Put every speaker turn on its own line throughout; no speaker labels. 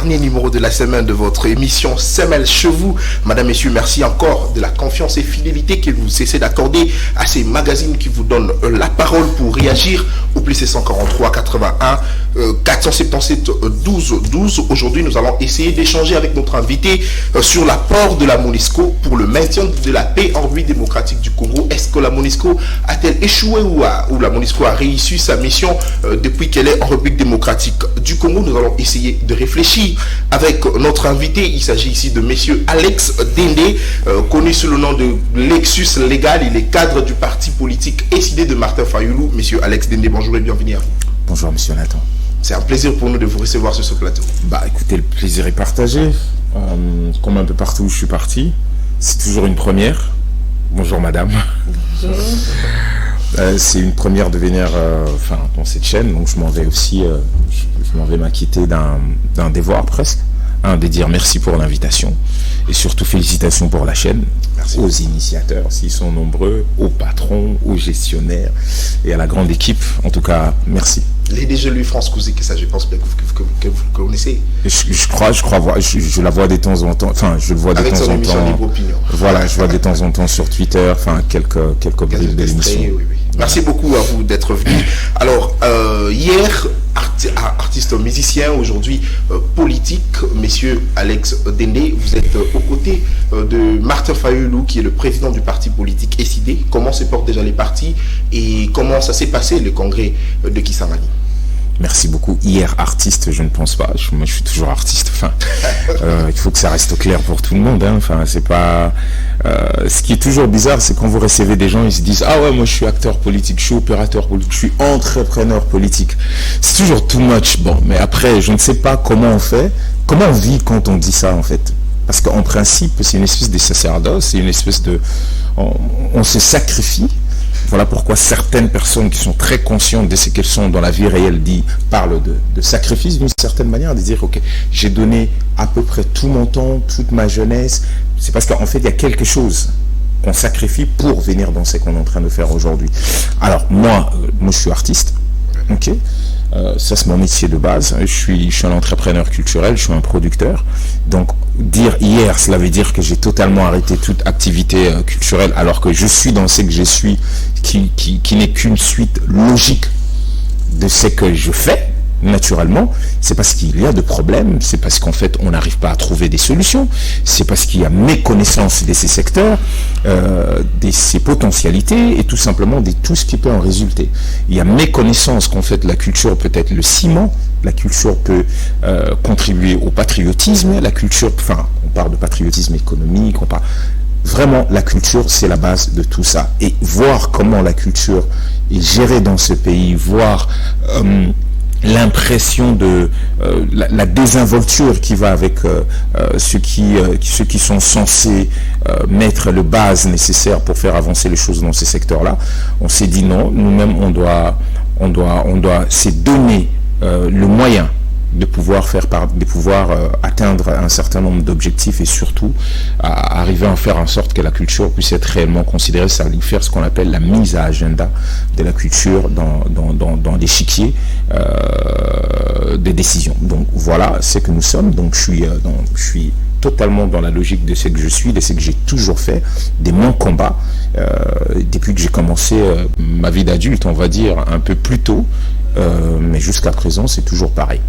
dernier numéro de la semaine de votre émission Semelle chez vous. Madame, Messieurs, merci encore de la confiance et fidélité que vous cessez d'accorder à ces magazines qui vous donnent la parole pour réagir au plus 143 81 477 12 12. Aujourd'hui, nous allons essayer d'échanger avec notre invité sur l'apport de la MONUSCO pour le maintien de la paix en République démocratique du Congo. Est-ce que la MONUSCO a-t-elle échoué ou la MONUSCO a réussi sa mission depuis qu'elle est en République démocratique du Congo? Nous allons essayer de réfléchir avec notre invité. Il s'agit ici de monsieur Alex Dende, connu sous le nom de Lexus Légal. Il est cadre du parti politique SID de Martin Fayoulou. Monsieur Alex Dende, bonjour et bienvenue à vous.
Bonjour monsieur Nathan.
C'est un plaisir pour nous de vous recevoir sur ce plateau.
Écoutez, le plaisir est partagé. Comme un peu partout où je suis parti, c'est toujours une première. Bonjour madame. Bonjour. C'est une première de venir dans cette chaîne, donc je m'en vais aussi, je m'en vais m'acquitter d'un devoir presque, de dire merci pour l'invitation et surtout félicitations pour la chaîne, merci aux initiateurs s'ils sont nombreux, aux patrons, aux gestionnaires et à la grande équipe. En tout cas, merci.
Les DG Louis France Cousy, que ça je pense que vous connaissez. Je
crois, je la vois de temps en temps, je le vois de temps en temps. Voilà, je vois de temps en temps sur Twitter, quelques bribes de l'émission.
Oui. Merci beaucoup à vous d'être venu. Alors, hier, artiste musicien, aujourd'hui politique, messieurs Alex Dende, vous êtes aux côtés de Martin Fayoulou, qui est le président du parti politique SID. Comment se portent déjà les partis et comment ça s'est passé le congrès de Kisangani?
Merci beaucoup. Hier, artiste, je ne pense pas. Moi, je suis toujours artiste. Il faut que ça reste clair pour tout le monde. C'est pas. Ce qui est toujours bizarre, c'est quand vous recevez des gens, ils se disent ah ouais, moi je suis acteur politique, je suis opérateur politique, je suis entrepreneur politique. C'est toujours too much. Bon, mais après, je ne sais pas comment on fait, comment on vit quand on dit ça en fait. Parce qu'en principe, c'est une espèce de sacerdoce, c'est une espèce de, on se sacrifie. Voilà pourquoi certaines personnes qui sont très conscientes de ce qu'elles sont dans la vie réelle parlent de sacrifice d'une certaine manière, de dire ok, j'ai donné à peu près tout mon temps, toute ma jeunesse. C'est parce qu'en fait il y a quelque chose qu'on sacrifie pour venir dans ce qu'on est en train de faire aujourd'hui. Alors moi je suis artiste, ok. Ça c'est mon métier de base. Je suis un entrepreneur culturel, je suis un producteur. Donc dire hier, cela veut dire que j'ai totalement arrêté toute activité culturelle, alors que je suis dans ce que je suis, qui n'est qu'une suite logique de ce que je fais. Naturellement, c'est parce qu'il y a de problèmes, c'est parce qu'en fait on n'arrive pas à trouver des solutions, c'est parce qu'il y a méconnaissance de ces secteurs, de ces potentialités et tout simplement de tout ce qui peut en résulter. Il y a méconnaissance qu'en fait la culture peut être le ciment, la culture peut contribuer au patriotisme, la culture, on parle de patriotisme économique, on parle... Vraiment, la culture, c'est la base de tout ça. Et voir comment la culture est gérée dans ce pays, voir... l'impression de la désinvolture qui va avec ceux qui sont censés mettre le base nécessaire pour faire avancer les choses dans ces secteurs-là. On s'est dit non, nous-mêmes on doit se donner le moyen de pouvoir atteindre un certain nombre d'objectifs et surtout arriver à faire en sorte que la culture puisse être réellement considérée, ça veut dire faire ce qu'on appelle la mise à agenda de la culture dans l'échiquier des décisions. Donc voilà ce que nous sommes. Donc je suis totalement dans la logique de ce que je suis, de ce que j'ai toujours fait, de mon combat, depuis que j'ai commencé ma vie d'adulte, on va dire, un peu plus tôt, mais jusqu'à présent, c'est toujours pareil.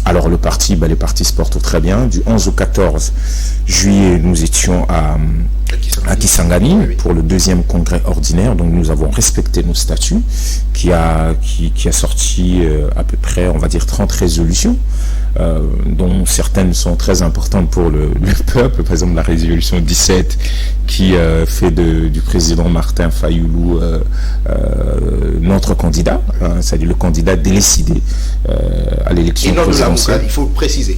Alors les partis se portent très bien. Du 11 au 14 juillet, nous étions à Kisangani pour le 2e congrès ordinaire. Donc nous avons respecté nos statuts qui a sorti à peu près, on va dire, 30 résolutions, dont certaines sont très importantes pour le peuple. Par exemple, la résolution 17 qui fait du président Martin Fayoulou notre candidat, c'est-à-dire le candidat décidé à l'élection présidentielle.
Il faut préciser.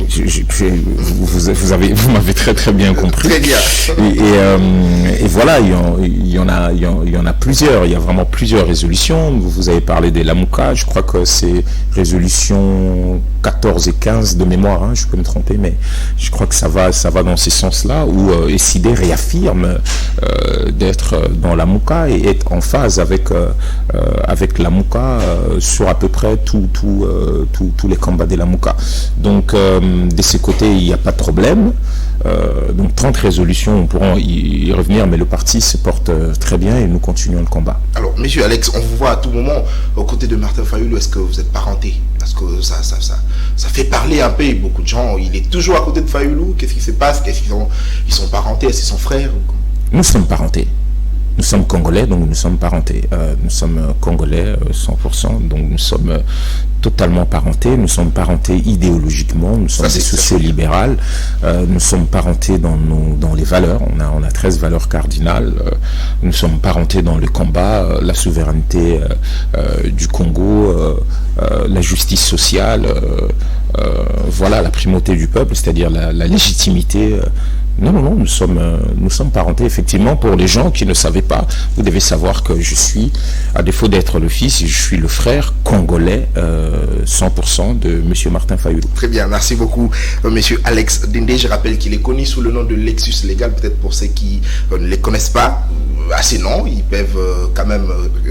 Vous m'avez très très bien compris.
Très bien.
Et voilà, il y en a plusieurs. Il y a vraiment plusieurs résolutions. Vous avez parlé des Lamouka. Je crois que c'est résolution 14 et 15 de mémoire, je peux me tromper, mais je crois que ça va dans ces sens-là, où Essidé réaffirme d'être dans la Mouka et être en phase avec la Mouka sur à peu près tous les combats de la Mouka. Donc de ces côtés, il n'y a pas de problème. Donc 30 résolutions, on pourra y revenir, mais le parti se porte très bien et nous continuons le combat.
Alors, monsieur Alex, on vous voit à tout moment aux côtés de Martin Fayoulou. Est-ce que vous êtes parenté? Parce que ça fait parler un peu beaucoup de gens. Il est toujours à côté de Fayoulou. Qu'est-ce qui se passe? Ils sont parentés? Est-ce qu'ils sont frères?
Nous sommes parentés. Nous sommes congolais, donc nous sommes parentés. Nous sommes congolais 100%, donc nous sommes totalement parentés. Nous sommes parentés idéologiquement, nous sommes des sociolibérales. Nous sommes parentés dans les valeurs. On a 13 valeurs cardinales. Nous sommes parentés dans le combat, la souveraineté du Congo, la justice sociale, voilà, la primauté du peuple, c'est-à-dire la légitimité. Non, nous sommes parentés, effectivement. Pour les gens qui ne savaient pas, vous devez savoir que je suis, à défaut d'être le fils, je suis le frère congolais 100% de M. Martin Fayoulou.
Très bien, merci beaucoup, M. Alex Dindé. Je rappelle qu'il est connu sous le nom de Lexus Légal. Peut-être pour ceux qui ne les connaissent pas, assez non, ils peuvent quand même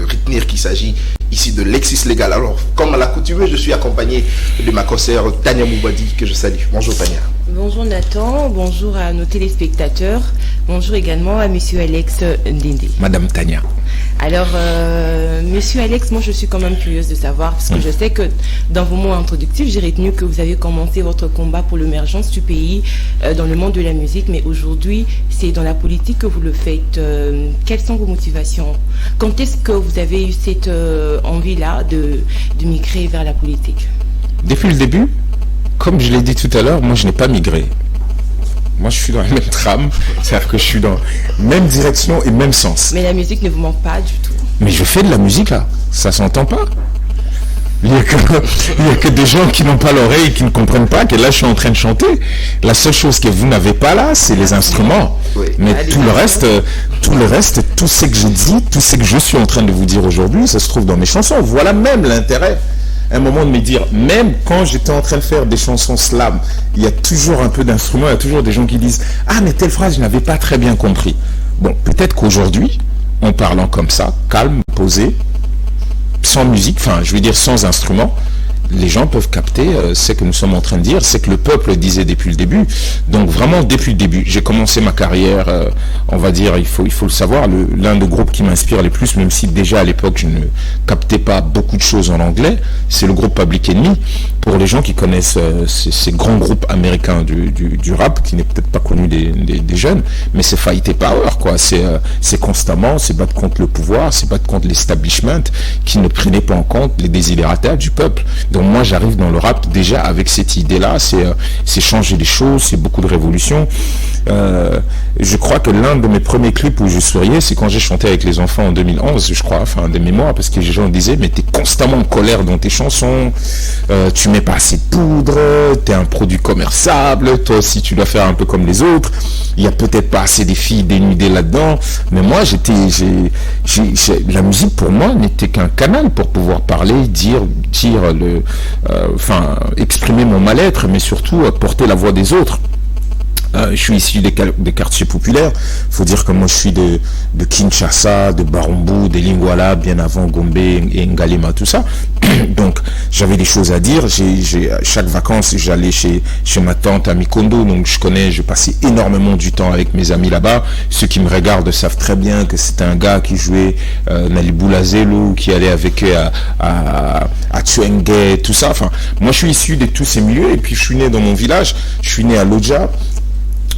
retenir qu'il s'agit ici de Lexus Légal. Alors, comme à l'accoutumée, je suis accompagné de ma consoeur Tania Moubadi, que je salue. Bonjour Tania.
Bonjour Nathan, bonjour à nos téléspectateurs, bonjour également à monsieur Alex Ndende.
Madame Tania.
Alors, monsieur Alex, moi je suis quand même curieuse de savoir, parce que je sais que dans vos mots introductifs, j'ai retenu que vous avez commencé votre combat pour l'émergence du pays dans le monde de la musique, mais aujourd'hui, c'est dans la politique que vous le faites. Quelles sont vos motivations? Quand est-ce que vous avez eu cette envie-là de migrer vers la politique?
Depuis le début, comme je l'ai dit tout à l'heure, moi je n'ai pas migré. Moi je suis dans la même trame, c'est-à-dire que je suis dans la même direction et même sens.
Mais la musique ne vous manque pas du tout.
Mais je fais de la musique là, ça s'entend pas. Il n'y a que des gens qui n'ont pas l'oreille, qui ne comprennent pas que là je suis en train de chanter. La seule chose que vous n'avez pas là, c'est les instruments. Oui. Mais tout le reste, tout ce que je dis, tout ce que je suis en train de vous dire aujourd'hui, ça se trouve dans mes chansons. Voilà même l'intérêt. Un moment de me dire, même quand j'étais en train de faire des chansons slam, il y a toujours un peu d'instruments, il y a toujours des gens qui disent « Ah, mais telle phrase, je n'avais pas très bien compris. » Bon, peut-être qu'aujourd'hui, en parlant comme ça, calme, posé, sans musique, enfin, je veux dire sans instrument, les gens peuvent capter ce que nous sommes en train de dire, c'est que le peuple disait depuis le début. Donc vraiment depuis le début, j'ai commencé ma carrière, on va dire, il faut le savoir, l'un des groupes qui m'inspire les plus, même si déjà à l'époque je ne captais pas beaucoup de choses en anglais, c'est le groupe Public Enemy. Pour les gens qui connaissent ces grands groupes américains du rap, qui n'est peut-être pas connu des jeunes, mais c'est Fight Power, quoi. C'est constamment, c'est battre contre le pouvoir, c'est battre contre l'establishment qui ne prenait pas en compte les désirata du peuple. Donc moi j'arrive dans le rap déjà avec cette idée-là, c'est changer les choses, c'est beaucoup de révolution. Je crois que l'un de mes premiers clips où je souriais, c'est quand j'ai chanté avec les enfants en 2011, je crois, enfin des mémoires, parce que les gens disaient mais t'es constamment en colère dans tes chansons, tu mets pas assez de poudre, t'es un produit commerçable, toi aussi tu dois faire un peu comme les autres, il y a peut-être pas assez des filles dénudées là-dedans, mais moi la musique pour moi n'était qu'un canal pour pouvoir parler, dire exprimer mon mal-être, mais surtout porter la voix des autres. Je suis issu des quartiers populaires. Faut dire que moi je suis de Kinshasa, de Barumbu, de Lingwala, bien avant Gombe et Ngalema, tout ça. Donc j'avais des choses à dire. Chaque vacances j'allais chez ma tante à Mikondo, donc je passais énormément du temps avec mes amis là-bas. Ceux qui me regardent savent très bien que c'était un gars qui jouait Nalibula Zelo, qui allait avec eux à Tchouengue, tout ça. Enfin, moi je suis issu de tous ces milieux et puis je suis né dans mon village. Je suis né à Lodja.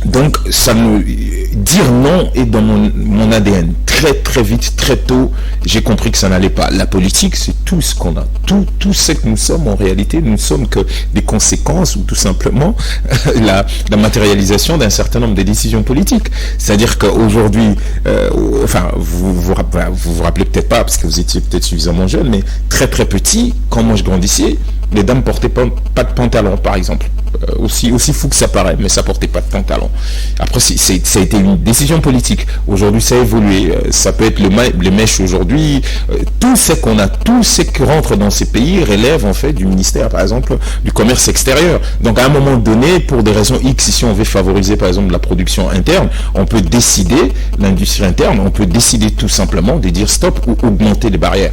Donc, dire non est dans mon ADN. Très, très vite, très tôt, j'ai compris que ça n'allait pas. La politique, c'est tout ce qu'on a. Tout ce que nous sommes, en réalité, nous ne sommes que des conséquences ou tout simplement la matérialisation d'un certain nombre de décisions politiques. C'est-à-dire qu'aujourd'hui, vous vous rappelez peut-être pas, parce que vous étiez peut-être suffisamment jeune, mais très, très petit, quand moi je grandissais, les dames portaient pas de pantalon, par exemple. Aussi fou que ça paraît, mais ça portait pas de pantalon. Après, ça a été une décision politique. Aujourd'hui, ça a évolué. Ça peut être les mèches aujourd'hui. Tout ce qui rentre dans ces pays relève en fait du ministère, par exemple, du commerce extérieur. Donc, à un moment donné, pour des raisons X, si on veut favoriser, par exemple, la production interne, on peut décider, l'industrie interne, on peut décider tout simplement de dire stop ou augmenter les barrières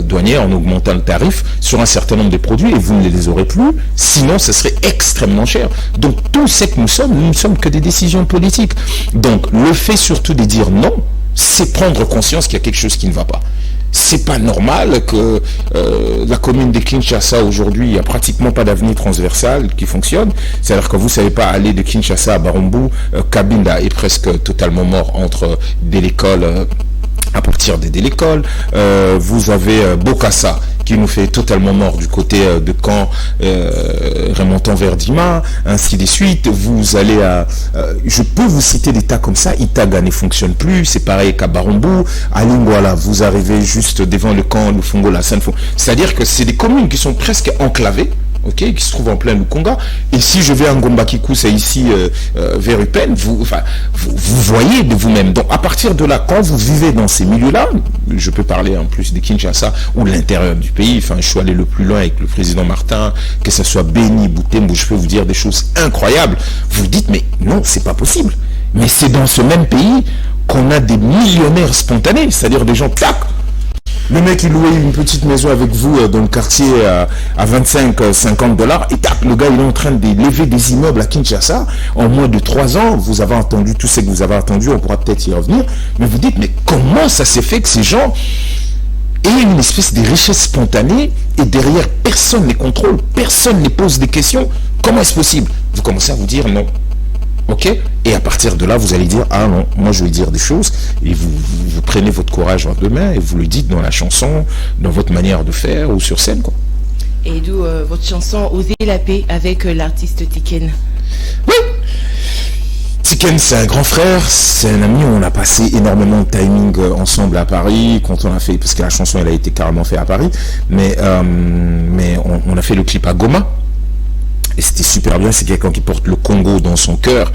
douanières en augmentant le tarif sur un certain nombre de produits et vous ne les aurez plus. Sinon, ce serait extrêmement cher. Donc tout ce que nous ne sommes que des décisions politiques. Donc le fait surtout de dire non, c'est prendre conscience qu'il y a quelque chose qui ne va pas. C'est pas normal que la commune de Kinshasa aujourd'hui, il n'y a pratiquement pas d'avenue transversale qui fonctionne. C'est-à-dire que vous ne savez pas aller de Kinshasa à Barumbu, Kabinda est presque totalement mort entre dès l'école. À partir de l'école, vous avez Bokassa qui nous fait totalement mort du côté de Caen, remontant vers Dima, ainsi de suite. Vous allez à... je peux vous citer des tas comme ça. Itaga ne fonctionne plus, c'est pareil qu'à Barumbu. À Lingwala, vous arrivez juste devant le camp, le Fongo, la Seine. C'est-à-dire que c'est des communes qui sont presque enclavées, qui se trouve en plein Lukonga. Et si je vais à Ngombakikou, c'est ici vers Upen, vous voyez de vous-même. Donc à partir de là, quand vous vivez dans ces milieux-là, je peux parler en plus de Kinshasa ou de l'intérieur du pays, je suis allé le plus loin avec le président Martin, que ce soit Beni, Boutembo, je peux vous dire des choses incroyables. Vous dites, mais non, c'est pas possible. Mais c'est dans ce même pays qu'on a des millionnaires spontanés, c'est-à-dire des gens, tac, le mec il louait une petite maison avec vous dans le quartier à 25-50 $, et tac, le gars il est en train de lever des immeubles à Kinshasa en moins de 3 ans. Vous avez entendu tout ce que vous avez entendu, on pourra peut-être y revenir, mais vous dites, mais comment ça s'est fait que ces gens aient une espèce de richesse spontanée et derrière personne ne les contrôle, personne ne pose des questions? Comment est-ce possible? Vous commencez à vous dire non. Ok, et à partir de là, vous allez dire, ah non, moi je vais dire des choses, et vous prenez votre courage en deux mains, et vous le dites dans la chanson, dans votre manière de faire, ou sur scène, quoi.
Et d'où votre chanson Oser la paix avec l'artiste Tiken.
Oui, Tiken, c'est un grand frère, c'est un ami, on a passé énormément de timing ensemble à Paris, quand on a fait, parce que la chanson elle a été carrément faite à Paris, mais on a fait le clip à Goma. Et c'était super bien, c'est quelqu'un qui porte le Congo dans son cœur.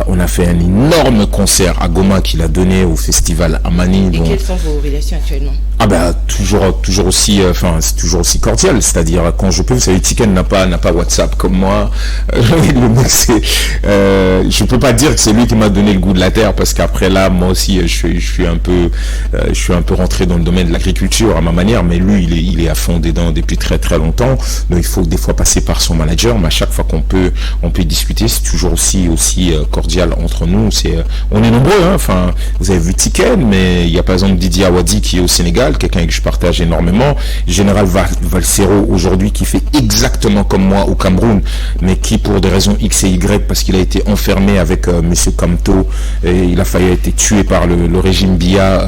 On a fait un énorme concert à Goma qu'il a donné au festival Amani.
Et quelles sont vos relations actuellement?
Ah ben toujours aussi, c'est toujours aussi cordial. C'est-à-dire quand je peux, vous savez, Tiken n'a pas WhatsApp comme moi. Le mec, je peux pas dire que c'est lui qui m'a donné le goût de la terre, parce qu'après là, moi aussi, je suis un peu rentré dans le domaine de l'agriculture à ma manière, mais lui, il est à fond dedans depuis très très longtemps. Donc il faut des fois passer par son manager. À chaque fois qu'on peut discuter, c'est toujours aussi cordial entre nous. On est nombreux, hein. Vous avez vu Tiken, mais il y a par exemple Didier Awadi qui est au Sénégal, quelqu'un que je partage énormément. Général Valsero aujourd'hui qui fait exactement comme moi au Cameroun, mais qui pour des raisons X et Y, parce qu'il a été enfermé avec Monsieur Kamto et il a failli être tué par le régime Biya,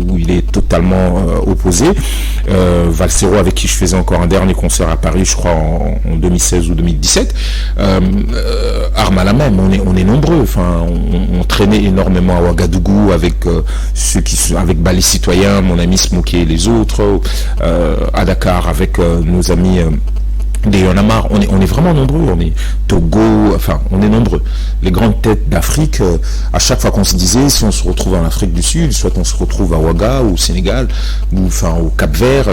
où il est totalement opposé. Valsero avec qui je faisais encore un dernier concert à Paris, je crois en 2016 ou 2017, armes à la main, on est nombreux. On traînait énormément à Ouagadougou avec ceux qui sont avec Bali Citoyen, mon ami Smokey et les autres, à Dakar avec nos amis des Yonamar. On est vraiment nombreux, on est Togo, on est nombreux. Les grandes têtes d'Afrique, à chaque fois qu'on se disait, si on se retrouve en Afrique du Sud, soit on se retrouve à Ouaga ou au Sénégal, ou au Cap-Vert,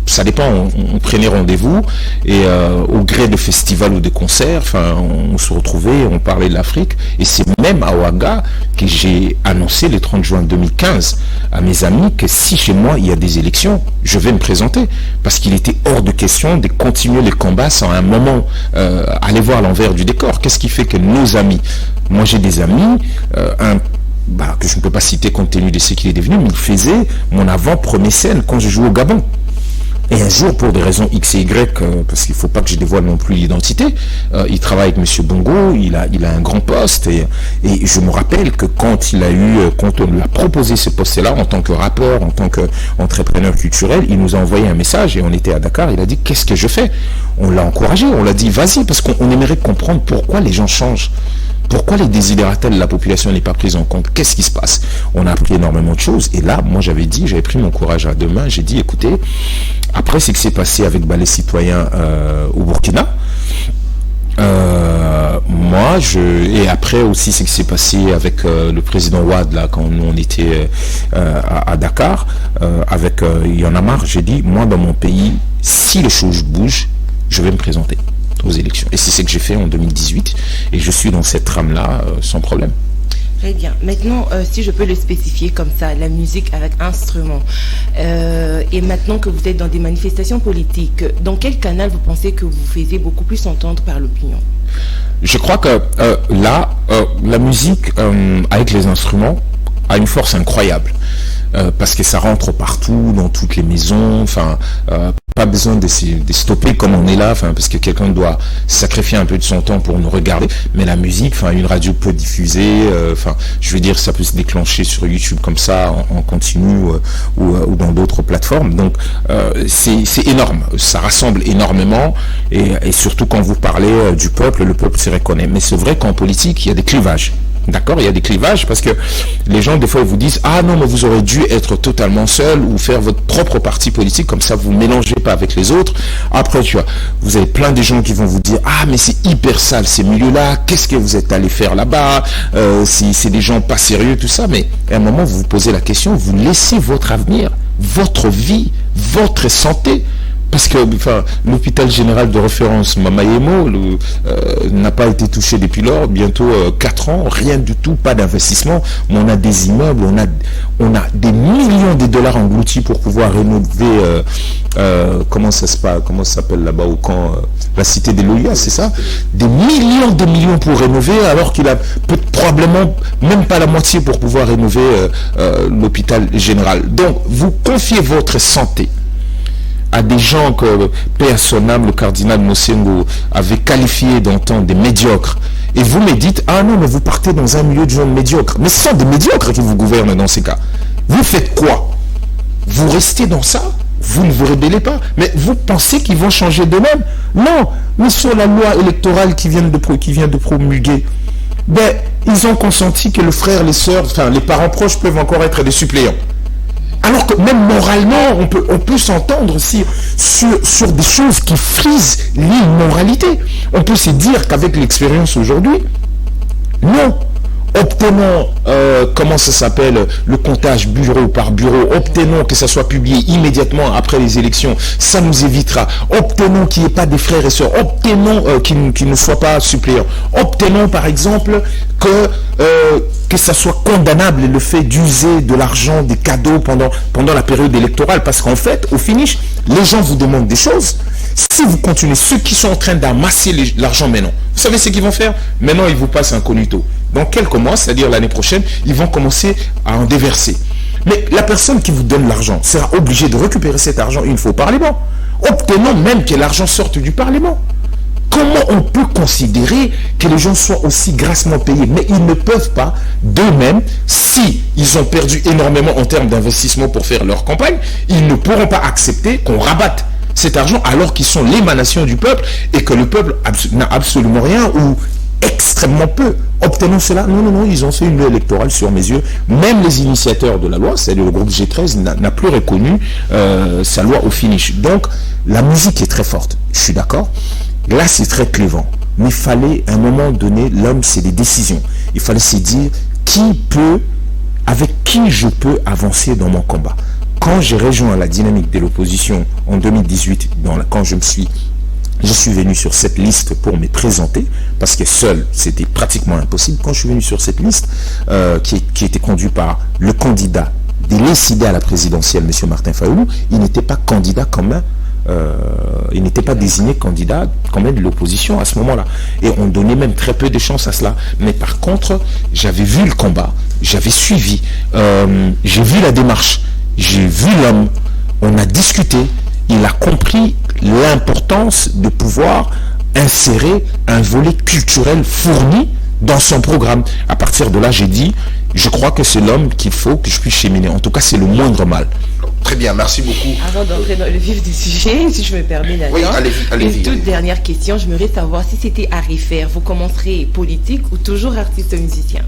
ça dépend, on prenait rendez-vous, et au gré de festivals ou de concerts, on se retrouvait, on parlait de l'Afrique, et c'est même à Ouaga que j'ai annoncé le 30 juin 2015 à mes amis que si chez moi il y a des élections, je vais me présenter, parce qu'il était hors de question de continuer les combats sans à un moment aller voir l'envers du décor. Qu'est-ce qui fait que nos amis, moi j'ai des amis, que je ne peux pas citer compte tenu de ce qu'il est devenu, mais il faisait mon avant-première scène quand je jouais au Gabon. Et un jour, pour des raisons X et Y, parce qu'il ne faut pas que je dévoile non plus l'identité, il travaille avec M. Bongo, il a un grand poste, et je me rappelle que quand on lui a proposé ce poste-là, en tant que rappeur, en tant qu'entrepreneur culturel, il nous a envoyé un message, et on était à Dakar, il a dit, qu'est-ce que je fais? On l'a encouragé, on l'a dit, vas-y, parce qu'on aimerait comprendre pourquoi les gens changent. Pourquoi les desiderata de la population n'est pas prise en compte? Qu'est-ce qui se passe? On a appris énormément de choses. Et là, moi, j'avais pris mon courage à deux mains. J'ai dit, écoutez, après ce qui s'est passé avec les citoyens au Burkina, et après aussi ce qui s'est passé avec le président Wade, là, quand nous on était à Dakar, avec Y'en a marre, j'ai dit, moi, dans mon pays, si les choses bougent, je vais me présenter aux élections. Et c'est ce que j'ai fait en 2018. Et je suis dans cette trame-là sans problème.
Très bien. Maintenant, si je peux le spécifier comme ça, la musique avec instrument. Et maintenant que vous êtes dans des manifestations politiques, dans quel canal vous pensez que vous faisiez beaucoup plus entendre par l'opinion?
Je crois que là, la musique avec les instruments a une force incroyable. Parce que ça rentre partout, dans toutes les maisons, pas besoin de stopper comme on est là, parce que quelqu'un doit sacrifier un peu de son temps pour nous regarder, mais la musique, une radio peut diffuser, je veux dire, ça peut se déclencher sur YouTube comme ça, en continu, ou dans d'autres plateformes, donc c'est énorme, ça rassemble énormément, et surtout quand vous parlez du peuple, le peuple s'y reconnaît, mais c'est vrai qu'en politique, il y a des clivages. D'accord, il y a des clivages parce que les gens des fois vous disent ah non mais vous aurez dû être totalement seul ou faire votre propre parti politique, comme ça vous mélangez pas avec les autres. Après tu vois, vous avez plein de gens qui vont vous dire ah mais c'est hyper sale ces milieux-là, qu'est-ce que vous êtes allé faire là-bas, c'est des gens pas sérieux, tout ça. Mais à un moment vous vous posez la question, vous laissez votre avenir, votre vie, votre santé. Parce que l'hôpital général de référence Mamayemo n'a pas été touché depuis lors, bientôt 4 ans, rien du tout, pas d'investissement. Mais on a des immeubles, on a des millions de dollars engloutis pour pouvoir rénover, comment ça s'appelle là-bas au camp, la cité des Loyas, c'est ça? Des millions de millions pour rénover, alors qu'il a probablement même pas la moitié pour pouvoir rénover l'hôpital général. Donc, vous confiez votre santé à des gens que paix à son âme, le cardinal Mosengo avait qualifié d'antan des médiocres. Et vous me dites, ah non, mais vous partez dans un milieu de gens médiocres. Mais ce sont des médiocres qui vous gouvernent dans ces cas. Vous faites quoi? Vous restez dans ça? Vous ne vous rébellez pas? Mais vous pensez qu'ils vont changer d'eux-mêmes? Non, mais sur la loi électorale qui vient de promulguer, ils ont consenti que le frère, les sœurs, les parents proches peuvent encore être des suppléants. Alors que même moralement, on peut s'entendre aussi sur des choses qui frisent l'immoralité. On peut se dire qu'avec l'expérience aujourd'hui, non. Obtenons, le comptage bureau par bureau, obtenons que ça soit publié immédiatement après les élections, ça nous évitera. Obtenons qu'il n'y ait pas des frères et sœurs, obtenons qu'ils ne soient pas suppléants. Obtenons par exemple que ça soit condamnable le fait d'user de l'argent, des cadeaux pendant la période électorale, parce qu'en fait, au finish, les gens vous demandent des choses. Si vous continuez, ceux qui sont en train d'amasser l'argent maintenant, vous savez ce qu'ils vont faire? Maintenant, ils vous passent un cognito. Dans quelques mois, c'est-à-dire l'année prochaine, ils vont commencer à en déverser. Mais la personne qui vous donne l'argent sera obligée de récupérer cet argent une fois au Parlement. Obtenons même que l'argent sorte du Parlement. Comment on peut considérer que les gens soient aussi grassement payés? Mais ils ne peuvent pas d'eux-mêmes, si ils ont perdu énormément en termes d'investissement pour faire leur campagne, ils ne pourront pas accepter qu'on rabatte cet argent alors qu'ils sont l'émanation du peuple et que le peuple n'a absolument rien ou extrêmement peu. Obtenons cela? Non, ils ont fait une loi électorale sur mes yeux. Même les initiateurs de la loi, c'est-à-dire le groupe G13, n'a plus reconnu sa loi au finish. Donc, la musique est très forte, je suis d'accord. Là, c'est très clivant. Mais il fallait, à un moment donné, l'homme, c'est des décisions. Il fallait se dire, avec qui je peux avancer dans mon combat. Quand j'ai rejoint la dynamique de l'opposition en 2018, quand je suis venu sur cette liste pour me présenter, parce que seul, c'était pratiquement impossible. Quand je suis venu sur cette liste, qui était conduite par le candidat décidé à la présidentielle, M. Martin Fayoulou, il n'était pas candidat commun. Il n'était pas désigné candidat quand même de l'opposition à ce moment-là. Et on donnait même très peu de chances à cela. Mais par contre, j'avais vu le combat, j'avais suivi, j'ai vu la démarche, j'ai vu l'homme, on a discuté, il a compris l'importance de pouvoir insérer un volet culturel fourni dans son programme. À partir de là, j'ai dit, je crois que c'est l'homme qu'il faut que je puisse cheminer. En tout cas, c'est le moindre mal.
Très bien, merci beaucoup.
Avant d'entrer dans le vif du sujet, si je me permets là-dedans,
Oui, allez-y.
une toute dernière question, j'aimerais savoir si c'était à refaire, vous commencerez politique ou toujours artiste musicien?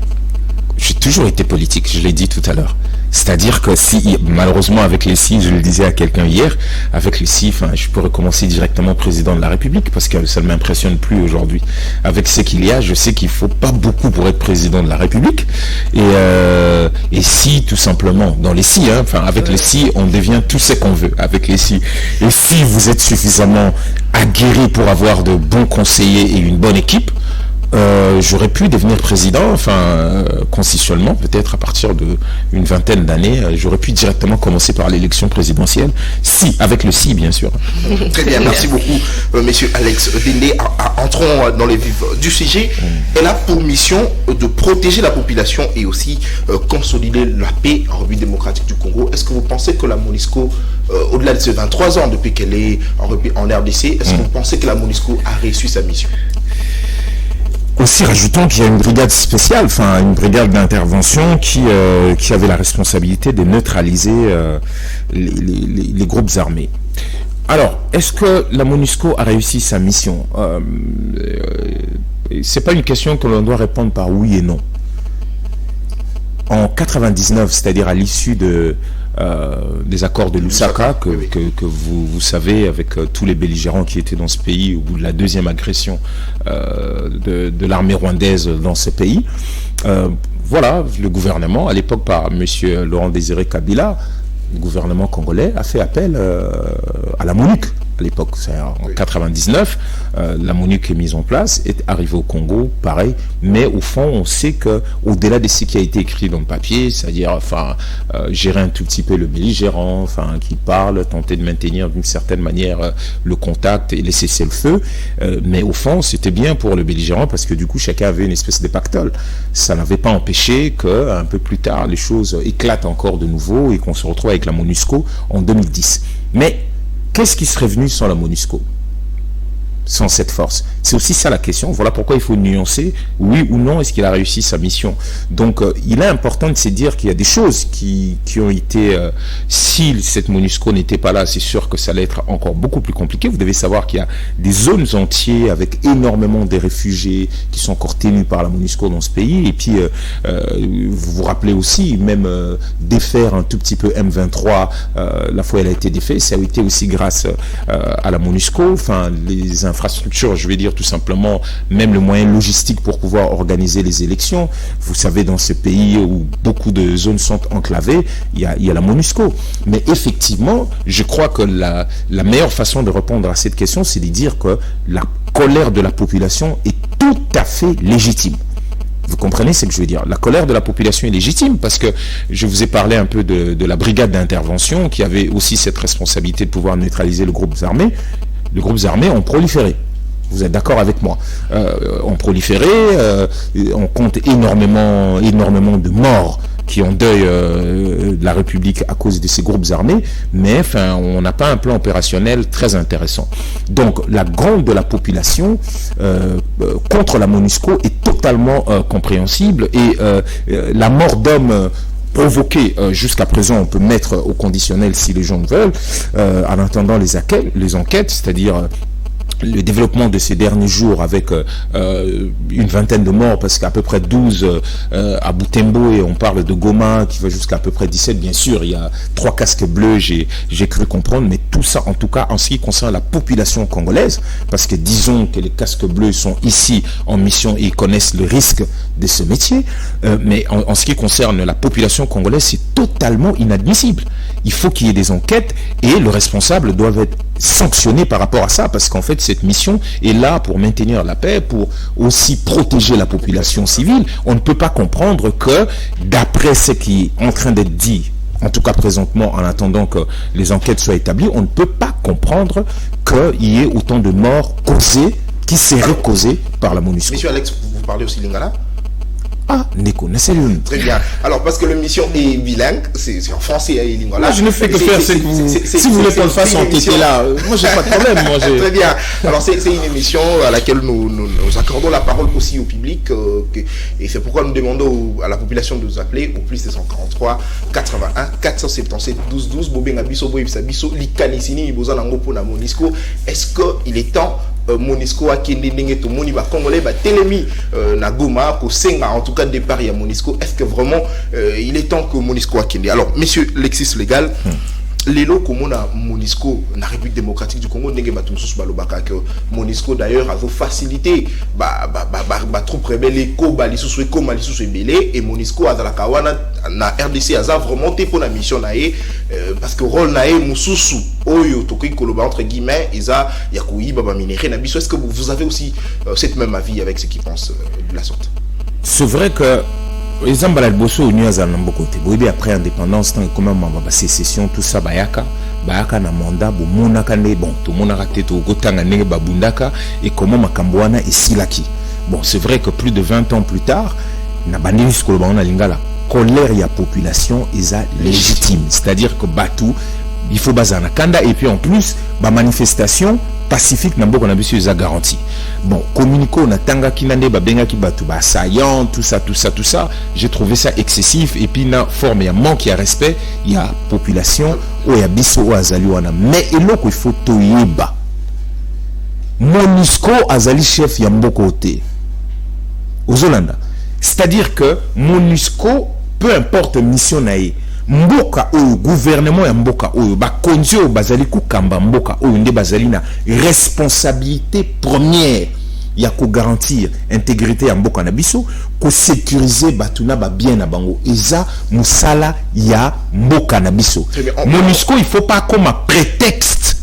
J'ai toujours été politique, je l'ai dit tout à l'heure. C'est-à-dire que si, malheureusement avec les si, je le disais à quelqu'un hier, avec les si, je pourrais commencer directement président de la République parce que ça ne m'impressionne plus aujourd'hui. Avec ce qu'il y a, je sais qu'il faut pas beaucoup pour être président de la République. Et si, tout simplement, dans les si, avec les si, on devient tout ce qu'on veut avec les si. Et si vous êtes suffisamment aguerri pour avoir de bons conseillers et une bonne équipe, j'aurais pu devenir président, constitutionnellement, peut-être à partir d'une vingtaine d'années, j'aurais pu directement commencer par l'élection présidentielle, si, avec le si, bien sûr.
Très bien, merci beaucoup, monsieur Alex Dende. Entrons dans les vifs du sujet. Elle a pour mission de protéger la population et aussi consolider la paix en République démocratique du Congo. Est-ce que vous pensez que la MONUSCO, au-delà de ces 23 ans depuis qu'elle est en RDC, est-ce que vous pensez que la MONUSCO a réussi sa mission?
Aussi, rajoutons qu'il y a une brigade spéciale, une brigade d'intervention qui avait la responsabilité de neutraliser les groupes armés. Alors, est-ce que la MONUSCO a réussi sa mission? C'est pas une question que l'on doit répondre par oui et non. En 99, c'est-à-dire à l'issue des accords de Lusaka que vous savez, avec tous les belligérants qui étaient dans ce pays, au bout de la deuxième agression de l'armée rwandaise dans ce pays, le gouvernement, à l'époque par M. Laurent Désiré Kabila, le gouvernement congolais a fait appel à la MONUC. À l'époque, c'est en 99, la MONUC est mise en place, est arrivée au Congo, pareil, mais au fond, on sait que au-delà de ce qui a été écrit dans le papier, c'est-à-dire, gérer un tout petit peu le belligérant, qui parle, tenter de maintenir d'une certaine manière le contact et les cessez-le-feu, mais au fond, c'était bien pour le belligérant parce que du coup, chacun avait une espèce de pactole. Ça n'avait pas empêché qu'un peu plus tard, les choses éclatent encore de nouveau et qu'on se retrouve avec la MONUSCO en 2010. Mais qu'est-ce qui serait venu sans la MONUSCO, sans cette force? C'est aussi ça la question. Voilà pourquoi il faut nuancer, oui ou non, est-ce qu'il a réussi sa mission. Donc il est important de se dire qu'il y a des choses qui ont été, si cette MONUSCO n'était pas là, c'est sûr que ça allait être encore beaucoup plus compliqué. Vous devez savoir qu'il y a des zones entières avec énormément de réfugiés qui sont encore tenus par la MONUSCO dans ce pays. Et puis vous vous rappelez aussi, même défaire un tout petit peu M23, la fois elle a été défaite, ça a été aussi grâce à la MONUSCO. Les infrastructures, je vais dire tout simplement, même le moyen logistique pour pouvoir organiser les élections. Vous savez, dans ce pays où beaucoup de zones sont enclavées, il y a la MONUSCO. Mais effectivement, je crois que la meilleure façon de répondre à cette question, c'est de dire que la colère de la population est tout à fait légitime. Vous comprenez ce que je veux dire? La colère de la population est légitime parce que je vous ai parlé un peu de la brigade d'intervention qui avait aussi cette responsabilité de pouvoir neutraliser les groupes armés. Les groupes armés ont proliféré. Vous êtes d'accord avec moi? Ont proliféré, on compte énormément de morts qui ont deuil de la République à cause de ces groupes armés, mais on n'a pas un plan opérationnel très intéressant. Donc la grande de la population contre la MONUSCO est totalement compréhensible et la mort d'hommes provoqué jusqu'à présent, on peut mettre au conditionnel si les gens le veulent, en attendant les enquêtes, c'est-à-dire le développement de ces derniers jours avec une vingtaine de morts, parce qu'à peu près 12 à Butembo, et on parle de Goma qui va jusqu'à peu près 17, bien sûr, il y a 3 casques bleus, j'ai cru comprendre, mais tout ça, en tout cas, en ce qui concerne la population congolaise, parce que disons que les casques bleus sont ici en mission et ils connaissent le risque de ce métier, mais en ce qui concerne la population congolaise, c'est totalement inadmissible. Il faut qu'il y ait des enquêtes et le responsable doit être sanctionné par rapport à ça, parce qu'en fait cette mission est là pour maintenir la paix, pour aussi protéger la population civile. On ne peut pas comprendre que, d'après ce qui est en train d'être dit, en tout cas présentement, en attendant que les enquêtes soient établies, on ne peut pas comprendre qu'il y ait autant de morts causées, qui seraient causées par la MONUSCO.
Monsieur Alex, vous parlez aussi lingala?
Ah, Neko, n'est-ce
Très bien. Alors, parce que l'émission est bilingue, c'est en français et lingala.
Moi, je ne fais que faire ce que vous... Si vous voulez qu'on le fasse en tété là, moi, j'ai pas de problème. Moi,
très bien. Alors, c'est une émission à laquelle nous accordons la parole aussi au public. Et c'est pourquoi nous demandons à la population de nous appeler au plus 243 81 477 12 12. Bobenga biso boyebisa biso likanisini boza nango pona Monisco. Est-ce qu'il est temps Monisco a kende ndenge to moni ba congolais ba telemi na Goma ko senga en tout cas départ ya Monisco. Est-ce que vraiment il est temps que Monisco a kende? Alors monsieur Lexis Légal, lelo komona Monisco na République démocratique du Congo ndenge batum sous balobaka que Monisco d'ailleurs a facilité ba troupe rebelle ko bali sous ko mali sous belé et Monisco a la kawana na RDC a vraiment té pour la mission naé parce que rôle naé mususu oyo toki koloba entre guillemets isa yakuyi baba minéré na biso. Est-ce que vous avez aussi cette même avis avec ceux qui pensent de la sorte?
C'est vrai que les Ambalal-Bosso union à Nambokote, Boébi après indépendance, tant que comment ma sécession, tout ça, Bayaka na manda, Bomonaka ne, bon, tout le monde a raté tout, Gotanga ne, Babundaka, et comment Makambouana et Silaki. Bon, c'est vrai que plus de 20 ans plus tard, Nabandi Skolobana Lingala, colère et la population, ils a légitime. C'est-à-dire que Batou, il faut bazana Kanda, et puis en plus, ma manifestation pacifique n'a beaucoup d'ambitieux à garantie. Bon, communico na tanga kinande ba benga ki batu ba saillant, tout ça, j'ai trouvé ça excessif et puis na forme il y a manque, il y a respect, il y a population ou il y a biso ou azali wana. Mais eloko il faut toyeba. Monisco azali chef ya mboko te. Ozolanda. C'est-à-dire que Monisco, peu importe mission nae, mboka oyo gouvernement ya mboka oyo ba konzi oyo bazali kukamba mboka oyo nde bazali na responsabilité première ya ko garantir intégrité ya mboka na biso, ko sécuriser batuna ba bien na bango eza musala ya mboka na biso. Monisco il faut pas comme un prétexte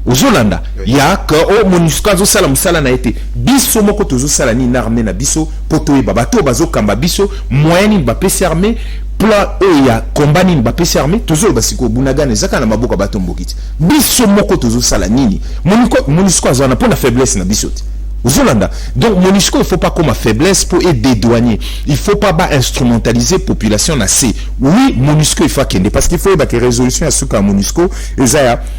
Ozolanda ya que o Monisco zo sala musala na été biso moko tozo sala ni na armée na biso poto e babato bazo kamba biso moyen ba PC armée plan ya combat ni ba PC armée toujours basiko bunagane zaka na maboka bato mbokiti biso moko tozo sala nini Monisco azana pour la faiblesse na biso Ozolanda. Donc Monisco il faut pas comme faiblesse pour aider dédouanier, il faut pas instrumentaliser population na C. Oui Monisco il faut qu'il parce qu'il faut que résolution à ce qu'à Monisco il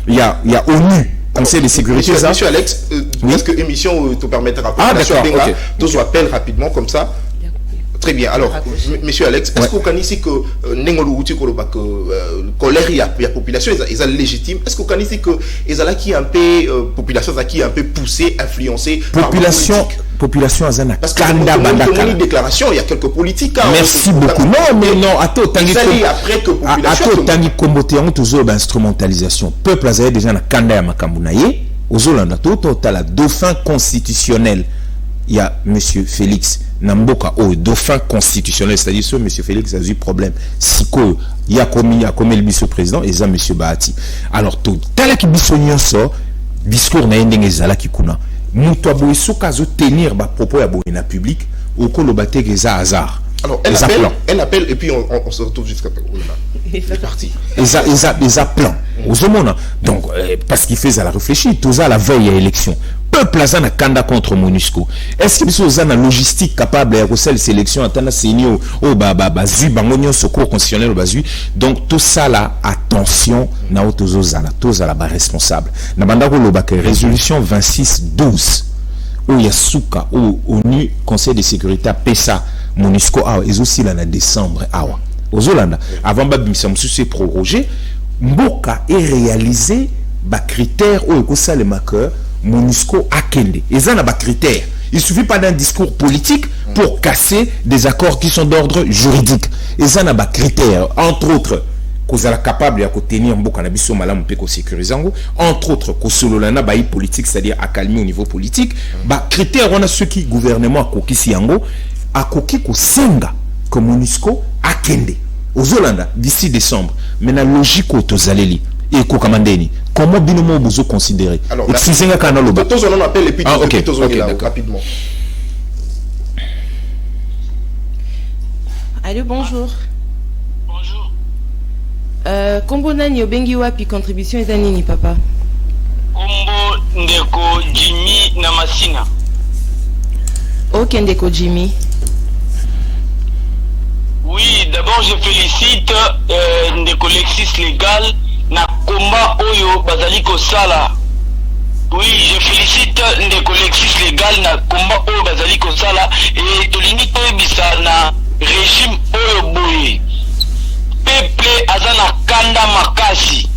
y a ONU Conseil de sécurité.
Monsieur Alex, est-ce que l'émission te permettra
d'accord, ok.
Tous appellent rapidement comme ça. Très bien. Alors, monsieur Alex, est-ce qu'on connaît ici que colère il y a population, ils sont légitimes. Est-ce qu'on connaît ici que ils ont qui un peu population qui un peu poussée, influencée
population azana.
Parce que dans une déclaration, il y a quelques politiques.
Merci beaucoup. Non, mais non. Attends,
après que population.
Attends, tangi kombote on toujours instrumentalisation. Peuple azana déjà na kanda ya makambunaye. Ozolanda toto la dauphin constitutionnel. Il y a monsieur Félix Namboka au dauphin constitutionnel, c'est-à-dire ce monsieur Félix a eu problème. Siko il y a commis le biso président et ça monsieur Bahati. Alors tout tel qui biso nyonso discours na ndenge zala kikuna. Muto aboiso kazo tenir ba propos ya boina public au kolobate geza hasard.
Alors elle appelle et puis on se retrouve jusqu'à c'est parti.
Ils plan aux hommes. Donc parce qu'il fait à la réfléchir, tout à la veille à l'élection. Peuple azana kanda contre Monisco. Est-ce que vous avez une logistique capable de faire cette sélection attendre senior au bazu bangonio secours constitutionnel au bazu. Donc tout ça là attention na otozo zala tous à la responsable. Na banda ko lobaka résolution 26/12 où yasuka au ONU Conseil de sécurité PESA Monisco awa et aussi là en décembre awa. Ozolanda avant babimisa mususu prorogé mboka est réalisé ba critères au kosa le marqueur Monisco akende. Ils ont des critères. Il suffit pas d'un discours politique pour casser des accords qui sont d'ordre juridique. Ils ont des critères, entre autres, qu'on est capable de tenir mboka na biso malamu pe ko sécuriser entre autres ko sololana ba politique, c'est-à-dire à calmer au niveau politique. Ba critères on a ceux qui gouvernement akokisi yango akoki ko senga que Monisco akende. Aux Hollande d'ici décembre. Mais la logique au tozaleli et Kokamandeni. Comment binomo vous considérez?
Alors, on appelle et puis rapidement.
Allô, bonjour.
Bonjour.
Kombo nani obengi wapi contribution eza nini papa?
Kombo ndeko Jimmy na Masina.
Ok ndeko Jimmy.
D'abord, je félicite Ndeko Lexis Légal na combat Oyo Bazali Kosala. Oui, je félicite Ndeko Lexis Légal na combat Oyo Bazali Kosala et Tolini Toebisa na régime Oyo Boye. Peuple Azana Kanda Makasi.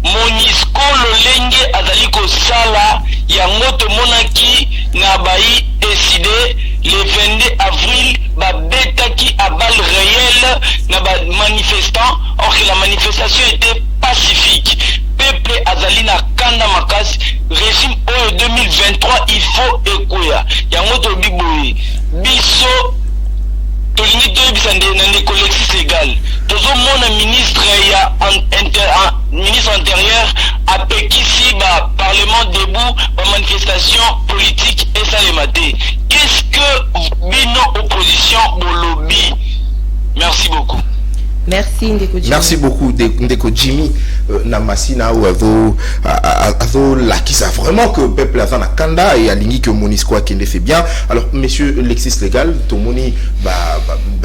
Monisco Lolenge Azali Kosala Yangoto Monaki Nabayi décidé le 22 avril babetaki à balles réelles na manifestants. Or que la manifestation était pacifique. Peuple Azali na Kanda Makasi régime Oyo 2023 il faut écouer. Yangoto Biboui Biso Tolini Toebisande Ndeko Lexis Légal. Tozo mon ministre ministre intérieur a péquissi parlement debout manifestation politique et ça les maté. Qu'est-ce que bino opposition au lobby? Merci beaucoup.
Merci Ndeko Jimmy.
Merci beaucoup Ndeko Jimmy Namasina ou Avo Lakisa vraiment que peuple a na Kanda et aligné que Monisco Kende fait bien. Alors monsieur Lexis Légal, Tomoni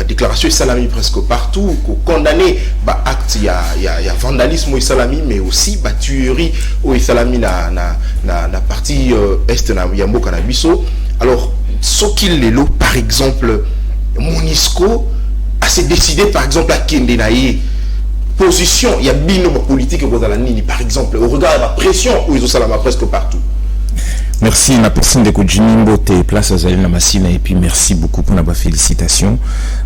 déclaration salami presque partout condamné acte il y a vandalisme au salami mais aussi tuerie au salami na partie est na Yambo Kanabiso. Alors ce qu'il est là par exemple Monisco a s'est décidé par exemple à Kendenaïe position il y a bino politique et par exemple au regard de la pression où ils ont salama presque partout.
Merci na personne de Jimmy Mbote place à Zalina Massina et puis merci beaucoup pour la félicitation.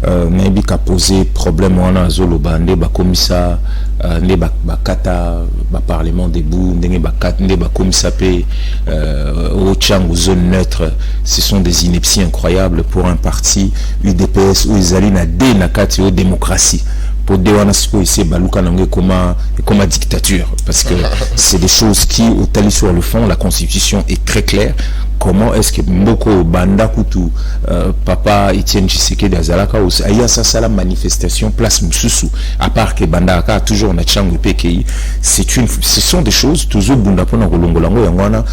Nabi ka posé problème wana zolo bande ba komisa ne ba kata ba parlement debout ndenge ba kat ne ba komisa pe au Tchang zone neutre. Ce sont des inepties incroyables pour un parti UDPS où ils allaient na dé na kati au démocratie. Pour Dewana Siko ici, Baluka Nangue comme dictature. Parce que c'est des choses qui, au tali sur le fond, la constitution est très claire. Comment est-ce que Mboko Banda Kutu, Papa Etienne Tshisekedi Azalaka, Aya Sasala manifestation, place Moussousou, à part que Banda Aka toujours na Tchangu PKI, ce sont des choses, toujours Bundapona Rolongolango Yangwana,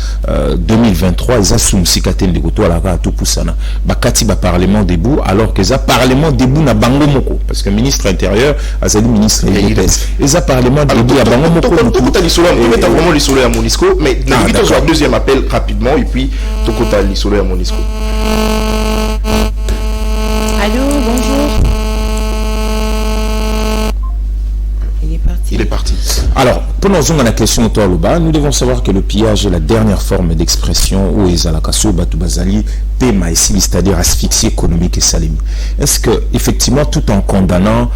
2023, ils ont soum sikaten de Goto Alaka tout poussana. Bakati ba parlement debout, alors que ça parlement debout na Bango Moko, parce que ministre intérieur, Azali ministre UDPS. Ils ont parlement debout à Bango Moko.
Tout à l'isolo, on met vraiment l'isolo à Monisco, mais la limite au deuxième appel rapidement, et puis Tokota l'isolo à Monisco.
Allô, bonjour.
Il est parti.
Alors, pendant la question autour de bas, nous devons savoir que le pillage est la dernière forme d'expression où Ezalakaso Batubazali Pema ici, c'est-à-dire asphyxie économique et salimi. Est-ce que, effectivement, tout en condamnant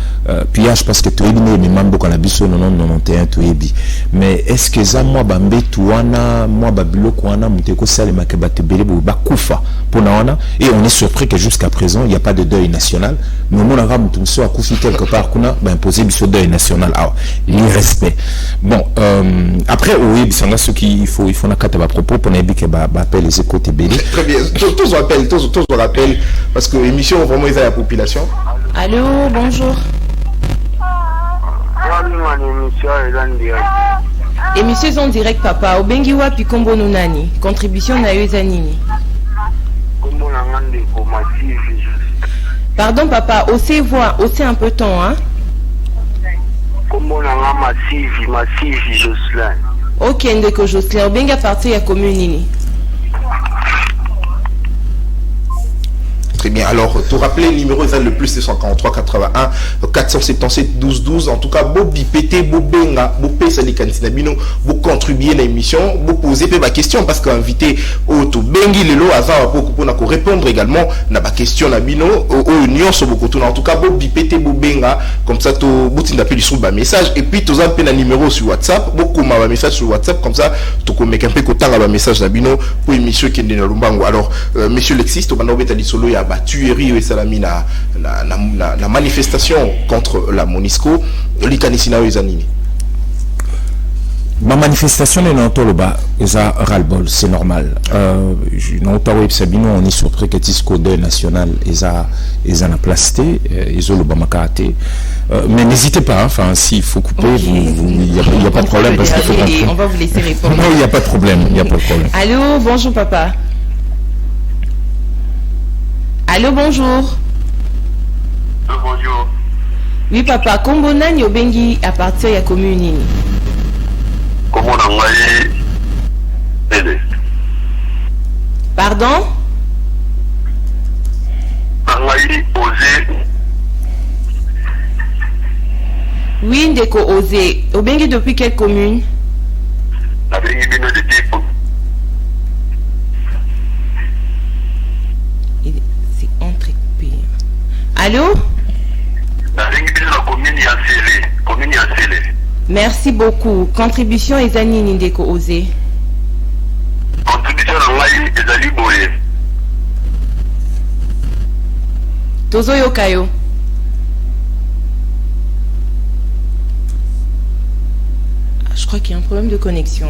pillage, parce que tu es bien, mais mambo quand la biso 91 tu es bien, mais est-ce que ça, moi, bambé, tuana, moi, babilo, kouana, muteko, salima, kebate, belebo, bakufa, ponawana, et on est surpris que jusqu'à présent, il n'y a pas de deuil national, mais on a mutumso a koufi quelque part, qu'on a imposé ce deuil national. Alors, l'irrespect. Bon, après, oui, ceux qui il faut n'a qu'à à propos pour n'aider que appelle les échos TBD.
Très bien, tous on rappelle parce que l'émission vraiment ils a la population.
Allô, bonjour. Émission est en direct, papa. Obengiwa Pikombo Nunani. Contribution na Yuzanini. Pardon, papa. Osez voix, osez un peu temps, hein.
Massive Jocelyn.
Ok, Ndeko Jocelyn. Obenga parti à commune nini.
Très bien. Alors, tu rappelles le numéro le plus c'est 143 81 477 12 12. En tout cas, Bobi pété, Bobenga, Bopé Salikantina Bino, vous contribuer à l'émission, vous poser ma question parce qu'invité au tout Bengi Lelo Azar pour répondre également à ma question à Bino au union sur beaucoup tout. En tout cas, Bobi pété, Bobenga, comme ça, tu boutin d'appel sur le message et puis tu as un numéro sur WhatsApp, beaucoup de message sur WhatsApp comme ça, tu peux un peu autant à message à Bino pour émission qui est dans Lumbango. Alors, monsieur Lexis, tu vas nous mettre solo ya tuerie et salami la manifestation contre la Monisco l'ikanisina ezanini.
Ma manifestation est dans le bas, ras-le-bol, c'est normal. On est surpris que Tisco de national est en plasté, ils ont le bamakarate. Mais n'hésitez pas, enfin, s'il faut couper, il n'y a pas de problème. Parce
on va vous laisser répondre.
Non, il n'y a pas de problème, il n'y a pas de problème.
Allô, bonjour papa. Allô, bonjour.
Bonjour.
Oui papa, kombo nani obengi à partir ya commune nini?
Comment on a aidé?
Pardon?
On a osé.
Oui, Ndeko Osé. Obengi depuis quelle commune?
La bengi bino de type.
C'est entrecoupé. Allô?
La bengi bino la commune Yansele. Commune Yansele.
Merci beaucoup. Contribution Ezanini Ndeko Osé.
Contribution on a ezali boye.
Tozo Yokayo. Je crois qu'il y a un problème de connexion.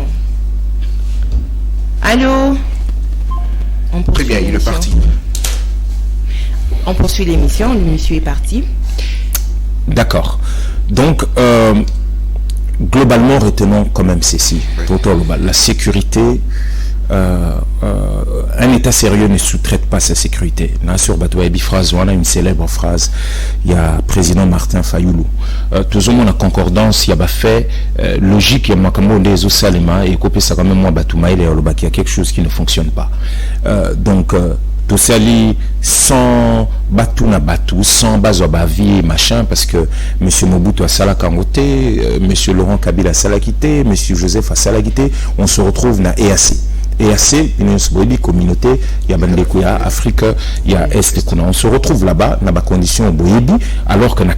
Allô?
Très bien, il est parti.
On poursuit l'émission, le monsieur est parti.
D'accord. Donc, globalement, retenons quand même ceci. La sécurité, un État sérieux ne sous-traite pas sa sécurité. Là, sur Batouabi phrase, on a une célèbre phrase, il y a président Martin Fayoulou. Tout le monde a concordance, il y a fait logique, il y a des Salema et copé ça quand même moi Batouma il y a quelque chose qui ne fonctionne pas. Donc tout ça sans Batouna Batou, sans Bazobavi machin, parce que M. Mobutu a Salakangote, M. Laurent Kabila a Salakité, M. Joseph a Salakité, on se retrouve dans EAC. EAC, une communauté, il y a Bandekouya, Afrique, il y a Est, on se retrouve là-bas, dans la condition Boyebi, alors que dans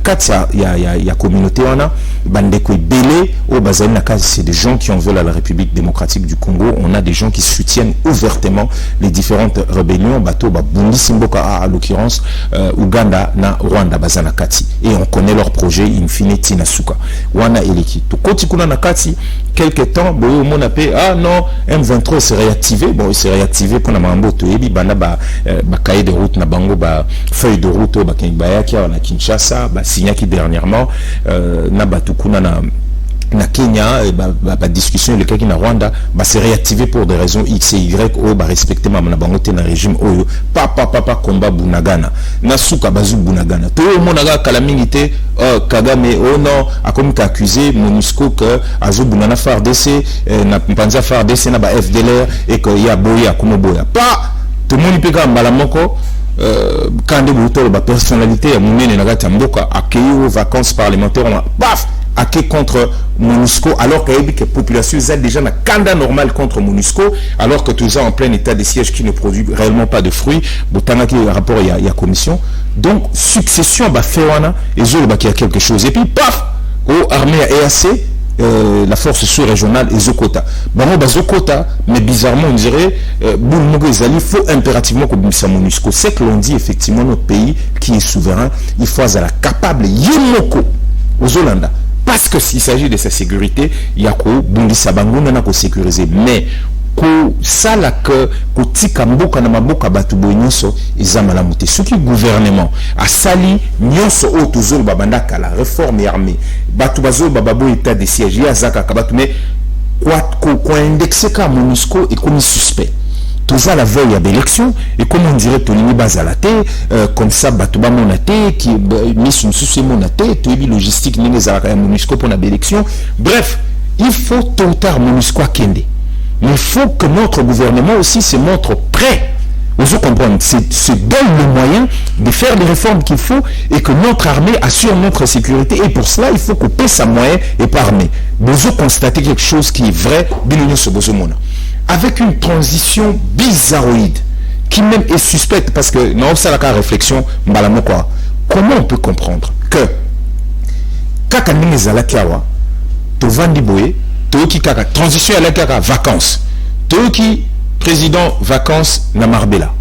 il y a communauté, on a Bandekouya Belé, au Bazan, c'est des gens qui en veulent à la République démocratique du Congo, on a des gens qui soutiennent ouvertement les différentes rébellions, Bato, Bundi Simboka, à l'occurrence, Ouganda, na Rwanda, Bazana Kati, et on connaît leur projet, Infinity Nasuka, Wana Eleki. Tout Kotikuna Nakati, quelques temps, Boyo Monapé, ah non, M23 serait réactivé. Bon, il s'est réactivé pour la mambo toebi bana ba cahier de route na bango ba feuille de route ba Kinshasa na Kinshasa ba signaki dernièrement na batukuna na Kenya ba discussion le cas qui na Rwanda ba s'est réactivé pour des raisons X et Y au ba respecter ma na bango te na régime oyo papa combat Bunagana na suka bazu Bunagana to monaga calamité Kagame oh non a comme accusé MONUSCO que azu Bunana FARDC na Mpanza FARDC na ba FDLR et que ya boya comme boya pas tout le monde peut gamba la moko quand de bouto ba personnalité ya munene na gata mboka accueilli aux vacances parlementaires paf aké contre MONUSCO alors que la population est déjà dans canda normal contre MONUSCO alors que tout ça en plein état de siège qui ne produit réellement pas de fruits botana qui rapport il y a commission donc succession bah féwana et zolo bah qui a quelque chose et puis paf au armée EAC la force sous-régionale et Zokota. Bon, Zokota, mais bizarrement, on dirait, il faut impérativement que MONUSCO. C'est que l'on dit effectivement notre pays qui est souverain, il faut être capable, Yemoko, aux Hollanda. Parce que s'il s'agit de sa sécurité, il y a quoi, Bundisabango n'a qu'à sécuriser. Mais, ça là que tika mboka na maboka batu bonyoso ezamalamute ce qui gouvernement a sali nyonso autozol babanda kala réforme armée batu bazol bababo état de siège ya zaka kabatu mais quoi indexé ka MONUSCO et comme suspect tout ça la veille à l'élection et comme on dirait Tolini Bazalate comme ça Batouba Monate qui mis une sous monate tout logistique n'est pas MONUSCO pour l'élection bref il faut tôt ou tard MONUSCO à Kende. Mais il faut que notre gouvernement aussi se montre prêt. Vous comprenez, se donne le moyen de faire les réformes qu'il faut et que notre armée assure notre sécurité. Et pour cela, il faut couper sa moyen et par armée. Vous constatez quelque chose qui est vrai, avec une transition bizarroïde, qui même est suspecte, parce que non, c'est la réflexion, comment on peut comprendre que Kakaningezalakiawa, Tovandi Boye, Toki Kaka, transition à la Kaka, vacances. Toki, président, vacances, na Marbella.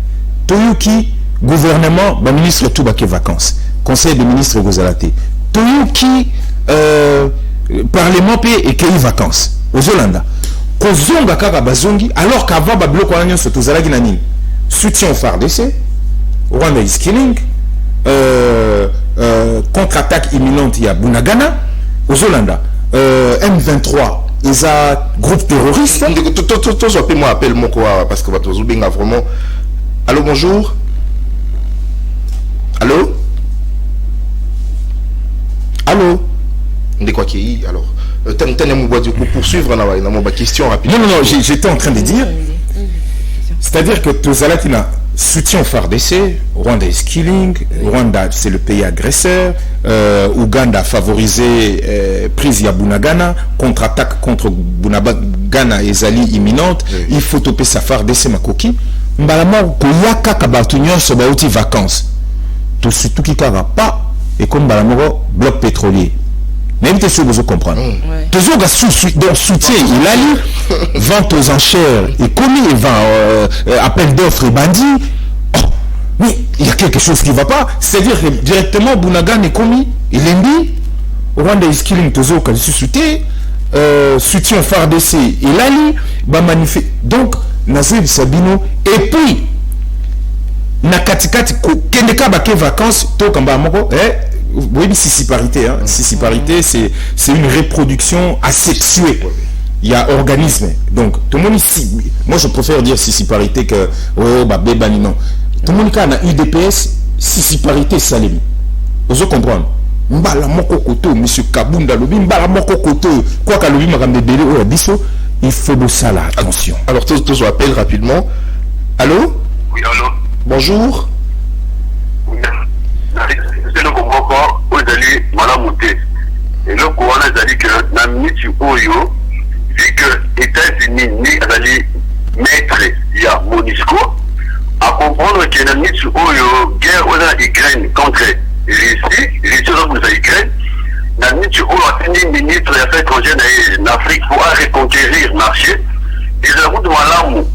Toki, gouvernement, ministre Toubake, vacances. Conseil des ministres Gozalate. Toki, parlement et Kei, vacances. Aux Hollanda. Kozonga Kaka Bazongi, alors qu'avant, Bablo Kwanyan, se Tozalagi Nani. Soutien au FARDC. Rwanda is killing. Contre-attaque imminente, il y a Bunagana. Aux Hollanda. M23. Ils ont groupe terroriste.
Moi appelle-moi quoi parce que votre Zoubing a vraiment. Allô, bonjour. Allô. Bakei. Alors, poursuivre ma question rapidement.
Non, j'étais en train de dire, c'est-à-dire que Tozala qui n'a soutien au FARDC, Rwanda is killing, Rwanda c'est le pays agresseur, Ouganda a favorisé prise ya Bunagana, contre-attaque contre Bunagana et Zali imminente, il faut toper sa FARDC makoki, mbalama koyaka kabatunyo sobauti vacances, tout surtout qui kara pas, et comme mbalama bloc pétrolier. Même que vous comprendre. Toujours donc soutien, il a lu vente aux enchères et commis appel d'offres et bandits. Oh, mais il y a quelque chose qui ne va pas. C'est-à-dire que directement Bunagan est commis, il est mis. Rwanda is killing toujours quand il soutien, soutien FARDC, il a lu, manifeste. Donc, Nazib Sabino, et puis, Nakatikati, Kendeka Bake vacances, Tokamba Moko, oui, sissiparité. Hein. Sissiparité, c'est une reproduction asexuée. Il y a organisme. Donc, tout le monde ici, moi je préfère dire sissiparité que bébani, non. Tout le monde qui a UDPS, sissiparité, salim. Vous comprenez? Mbala moko koto, monsieur Kabunda lobi, mbala moko koto, quoi qu'à lobi magambe belé ou abisso, il faut de ça là, attention.
Alors, tous appelle rapidement. Allô?
Oui, allô?
Bonjour.
Je ne comprends pas où d'aller malamuté. Et le courant a dit que la minute Oyo, vu que les États-Unis n'est allé mettre il y a Monisco, à comprendre que la minute Oyo, guerre en Ukraine contre Russie, donc vous Ukraine, la minute Oyo a tenu ministre des Affaires étrangères en Afrique pour reconquérir le marché. Et la route de Malamou,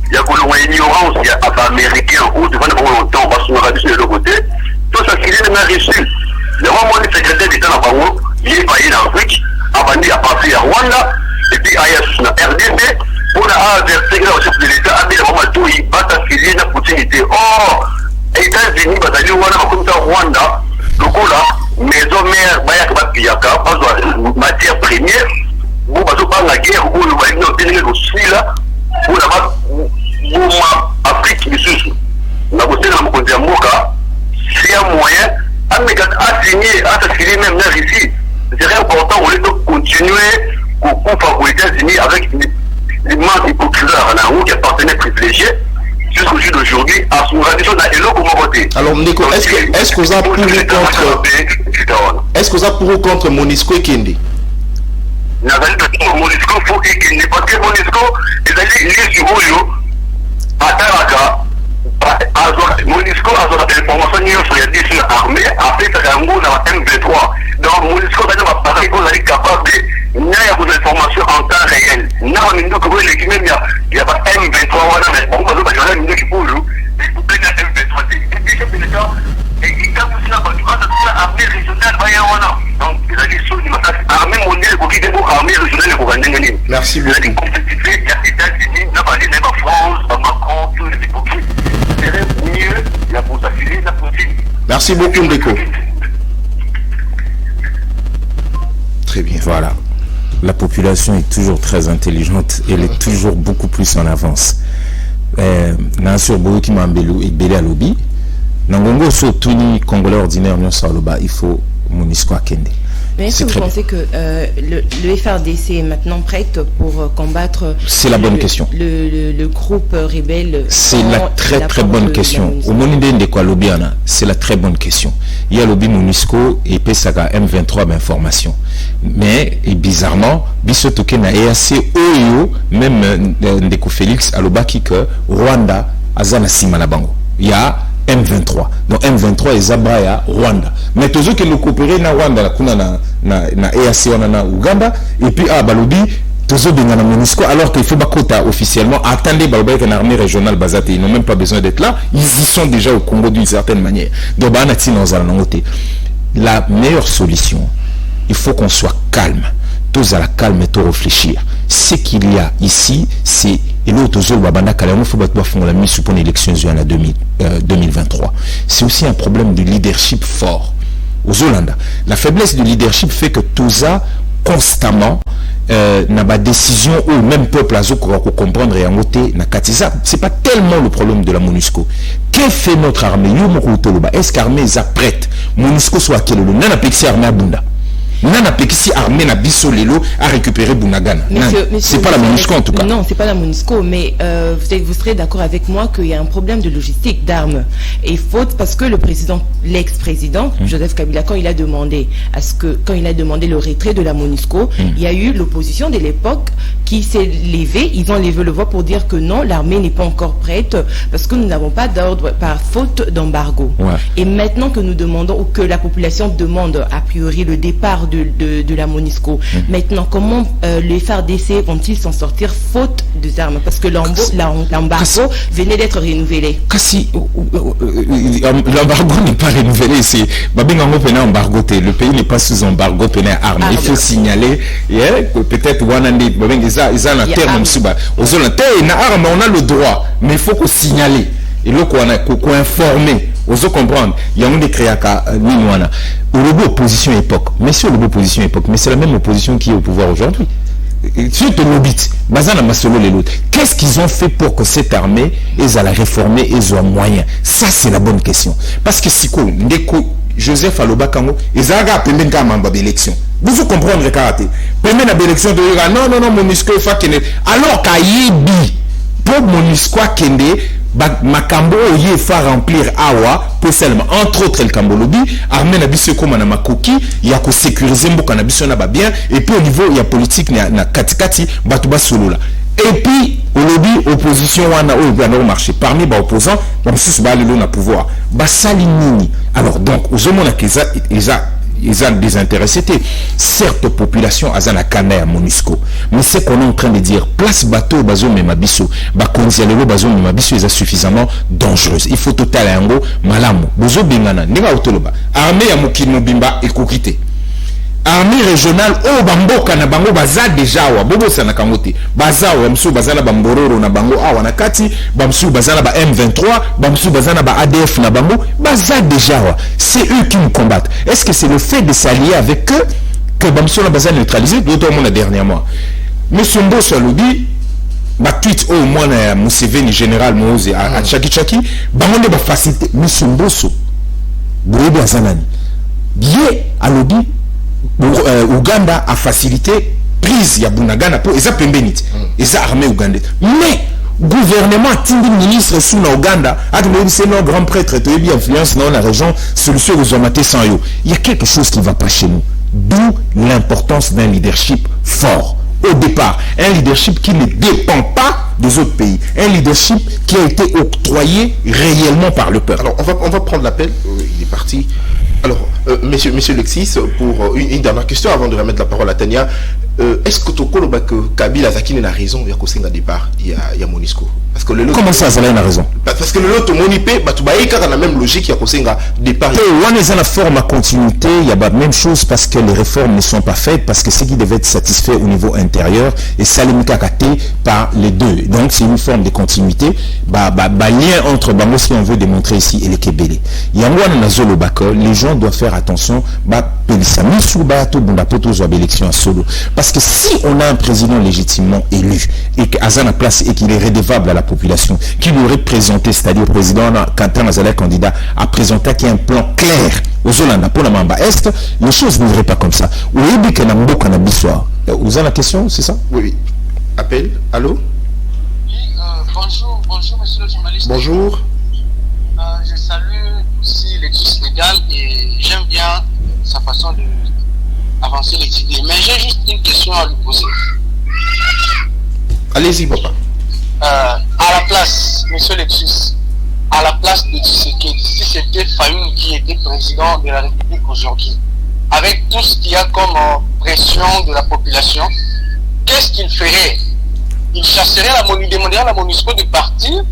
il y a une ignorance, il y a américain ou devant longtemps, parce qu'on a dit de l'autre côté. Tout ça qui est reçu. Le moment où le secrétaire d'État n'a pas eu, il est passé en Afrique, a passé à Rwanda, et puis à RDC, pour avertir le chef de l'État, à dire moment tout, il va t'affiler la continuité. Oh, les États-Unis, comme ça, Rwanda, le coup là, maison mère, Bayaka, pas de matière première, vous passez par la guerre, où nous voyons aussi là, pour la Afrique du Sud. Nous avons été dans le côté de Moka. C'est un moyen à signer même là ici. C'est important on de continuer pour favoriser les États-Unis avec l'immense hypocrisie qui est partenaire privilégié jusqu'au jour d'aujourd'hui à son tradition dans l'Elo comme voté.
Alors Ndeko, est-ce que vous avez pour ou contre Monisco et Kendi?
Monisco faut et Kendi parce que Monisco est allé sur Oyo à Taraka. Monisco a des informations sur les 10 armées, après ça a un goût dans la M23. Donc Monisco est capable de avoir des informations en temps réel. Il y a pas M23, mais on va dire que les qui pour nous, il y a M23. Et il y a aussi l'armée régionale. Donc il y a des choses, l'armée mondiale, l'armée régionale pour gagner.
Merci beaucoup.
Il y a des compétitions, il y a les États-Unis, il y a la France, Macron, tous les hypocrites.
Merci beaucoup Ndeko. Très bien.
Voilà. La population est toujours très intelligente. Elle est toujours beaucoup plus en avance. Nansur Boki Mambelu et Bélé à lobby. Nangongo surtout ni Congolais ordinaire non saloba. Il faut Monisco Akende.
Mais est-ce que vous pensez que le FRDC est maintenant prête pour combattre le groupe rebelle?
C'est la très bonne question. Au Monide de quoi Lobiana, c'est la très bonne question. Il y a lobby Monisco et PSAGA M23 d'information. Mais et bizarrement, Bisotoke na EAC OEO, même Ndeko Félix Alobaki que Rwanda Azana Simanabango. Il y a M23. Donc M23 et Zabraya Rwanda. Mais tous ceux qui nous coopèrent na Rwanda na EAC na Uganda et puis balobi tous ceux de na Monisco alors qu'il faut bakota officiellement attendez balobi qu'une armée régionale basate ils n'ont même pas besoin d'être là, ils y sont déjà au Congo d'une certaine manière. Donc la meilleure solution, il faut qu'on soit calme. Tous à la calme et tout réfléchir. Ce qu'il y a ici, c'est et l'autre zone babanda kalamo faut battre fond la mise pour une élection en 2023. C'est aussi un problème de leadership fort aux Hollanda. La faiblesse du leadership fait que tout ça constamment n'a pas décision ou même peuple à comprendre et à monter na katisa. C'est pas tellement le problème de la MONUSCO. Que fait notre armée? Est-ce qu'armée est prête? MONUSCO soit quel le n'a pas armée à Bunda. Nana Pekisi armée na biso lelo a récupéré Bunagana. C'est pas la MONUSCO en tout cas.
Non, c'est pas la MONUSCO, mais vous serez d'accord avec moi qu'il y a un problème de logistique d'armes. Et faute parce que l'ex-président Joseph Kabila, quand il a demandé le retrait de la MONUSCO, il y a eu l'opposition de l'époque qui s'est levée. Ils ont levé le voix pour dire que non, l'armée n'est pas encore prête parce que nous n'avons pas d'ordre par faute d'embargo. Ouais. Et maintenant que nous demandons, ou que la population demande a priori le départ de la MONUSCO, maintenant comment les FARDC vont-ils s'en sortir faute des armes? Parce que l'embargo venait d'être renouvelé.
Kasi l'embargo n'est pas renouvelé, c'est embargo. Le pays n'est pas sous embargo pénal armes. Il faut signaler, peut-être on a le droit, mais il faut qu'on signale. Et là, qu'on informer, on doit comprendre. Il y a un des créaca, le opposition époque, mais c'est l'opposition époque, mais c'est la même opposition qui est au pouvoir aujourd'hui. Surtout qu'est-ce qu'ils ont fait pour que cette armée ils la réformer et ils ont moyen? Ça c'est la bonne question. Parce que si Joseph Alobakango ils ont appelé l'élection. Vous comprenez le karaté. Premier l'élection de non MONUSCO alors qu'Aïbi pour MONUSCO Kende makambo oye fa remplir awa pour seulement entre autres le Kambolobi armée na biso comme na makoki ya ko sécuriser mboka na biso na ba bien et puis au niveau ya politique na katikati batu ba solola et puis au lobby opposition wana o ba no marché parmi ba opposants ba sous ba lelo na pouvoir ba sali nini alors donc aux hommes na keza ils ont désintéressé. Certes, population a la canne à MONUSCO, mais c'est qu'on est en train de dire place bateau bazo memabiso, bakonzialelo bazo memabiso est suffisamment dangereuse. Il faut total yango malamu. Bozo bengana nenga otoloba. Armée ya mokino bimba ekokite. Armée régionale o bamboka na bango baza déjà wa bobo sana kangote baza wa msu bazana bambororo na bango awa na kati bamsu bazana ba M23 bamsu bazana ba ADF na bango baza déjà wa c'est eux qui nous combattent. Est-ce que c'est le fait de s'allier avec eux que bamsu na bazana neutralisé d'autres monde dernièrement monsieur Mbosso Alobi ba tweet au moins na Museveni général Moze à Chaki bango ne ba faciliter monsieur Mbosso boyebi azanani bien Alobi Ouganda a facilité prise ya Bunagana pour eza pembenit eza armée ougandais mais gouvernement tindi ministre sous na Ouganda a dit c'est nos grands prêtres et bien influence dans la région solution aux omaté sans yo. Il y a quelque chose qui va pas chez nous, d'où l'importance d'un leadership fort au départ, un leadership qui ne dépend pas des autres pays, un leadership qui a été octroyé réellement par le peuple.
Alors on va prendre l'appel, il est parti. Alors, monsieur Lexis, pour une dernière question avant de remettre la parole à Tania, est-ce que Kabila Zakine a raison, il y a un départ, il y a MONUSCO? Parce que
comment ça, Zalaine a raison?
Parce que le lot monipé, il y a la même logique, il y a un départ.
On est dans la forme à continuité, il y a la même chose parce que les réformes ne sont pas faites, parce que ce qui devait être satisfait au niveau intérieur est salimika katé par les deux. Donc c'est une forme de continuité. Lien entre Bango, si on veut démontrer ici, et les Kébélé. Il y a un zolo bako, les gens doivent faire attention, parce que si on a un président légitimement élu, et qu'Azan a place et qu'il est redevable à la population, qui lui aurait présenté, c'est-à-dire le président, quand un candidat a présenté qu'il y a un plan clair aux Olanda pour la Mamba Est, les choses ne seraient pas comme ça. Vous avez la question, c'est ça?
Oui. Appel, allô?
Oui, bonjour monsieur le journaliste.
Bonjour.
Je salue aussi l'exercice légal et j'aime bien sa façon d'avancer les idées. Mais j'ai juste une question à lui poser.
Allez-y, papa.
À la place, monsieur Lexus, à la place de Tshisekedi, si c'était Fayoum qui était président de la République aujourd'hui, avec tout ce qu'il y a comme pression de la population, qu'est-ce qu'il ferait? Il chasserait il demanderait à la MONUSCO de partir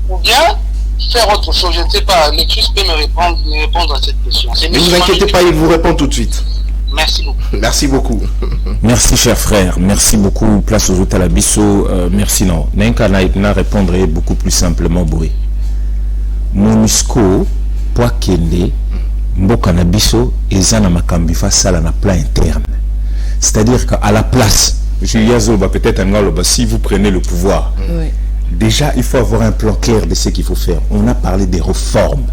ou bien faire autre chose? Je ne sais pas. Lexus peut me répondre à cette question.
Ne vous inquiétez pas, il vous répond tout de suite.
Merci beaucoup.
Merci beaucoup.
Merci cher frère, merci beaucoup. Place aux autres à la bisso. Merci non. N'a répondrait beaucoup plus simplement Boé. MONUSCO pour kende mboka na biso ezana makambi fa sala na plan interne. C'est-à-dire qu'à la place, peut-être si vous prenez le pouvoir, déjà il faut avoir un plan clair de ce qu'il faut faire. On a parlé des réformes.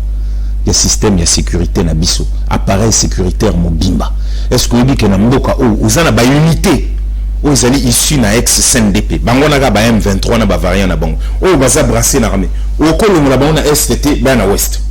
il y a système, il y a sécurité na biso, appareil sécuritaire mobimba. Est-ce que vous dites que na mboka vous avez une unité vous allez issu na ex-CNDP bango na ba M23 na ba variant na bango baza brasser na armée au kolongo la bango na STT ba na ouest.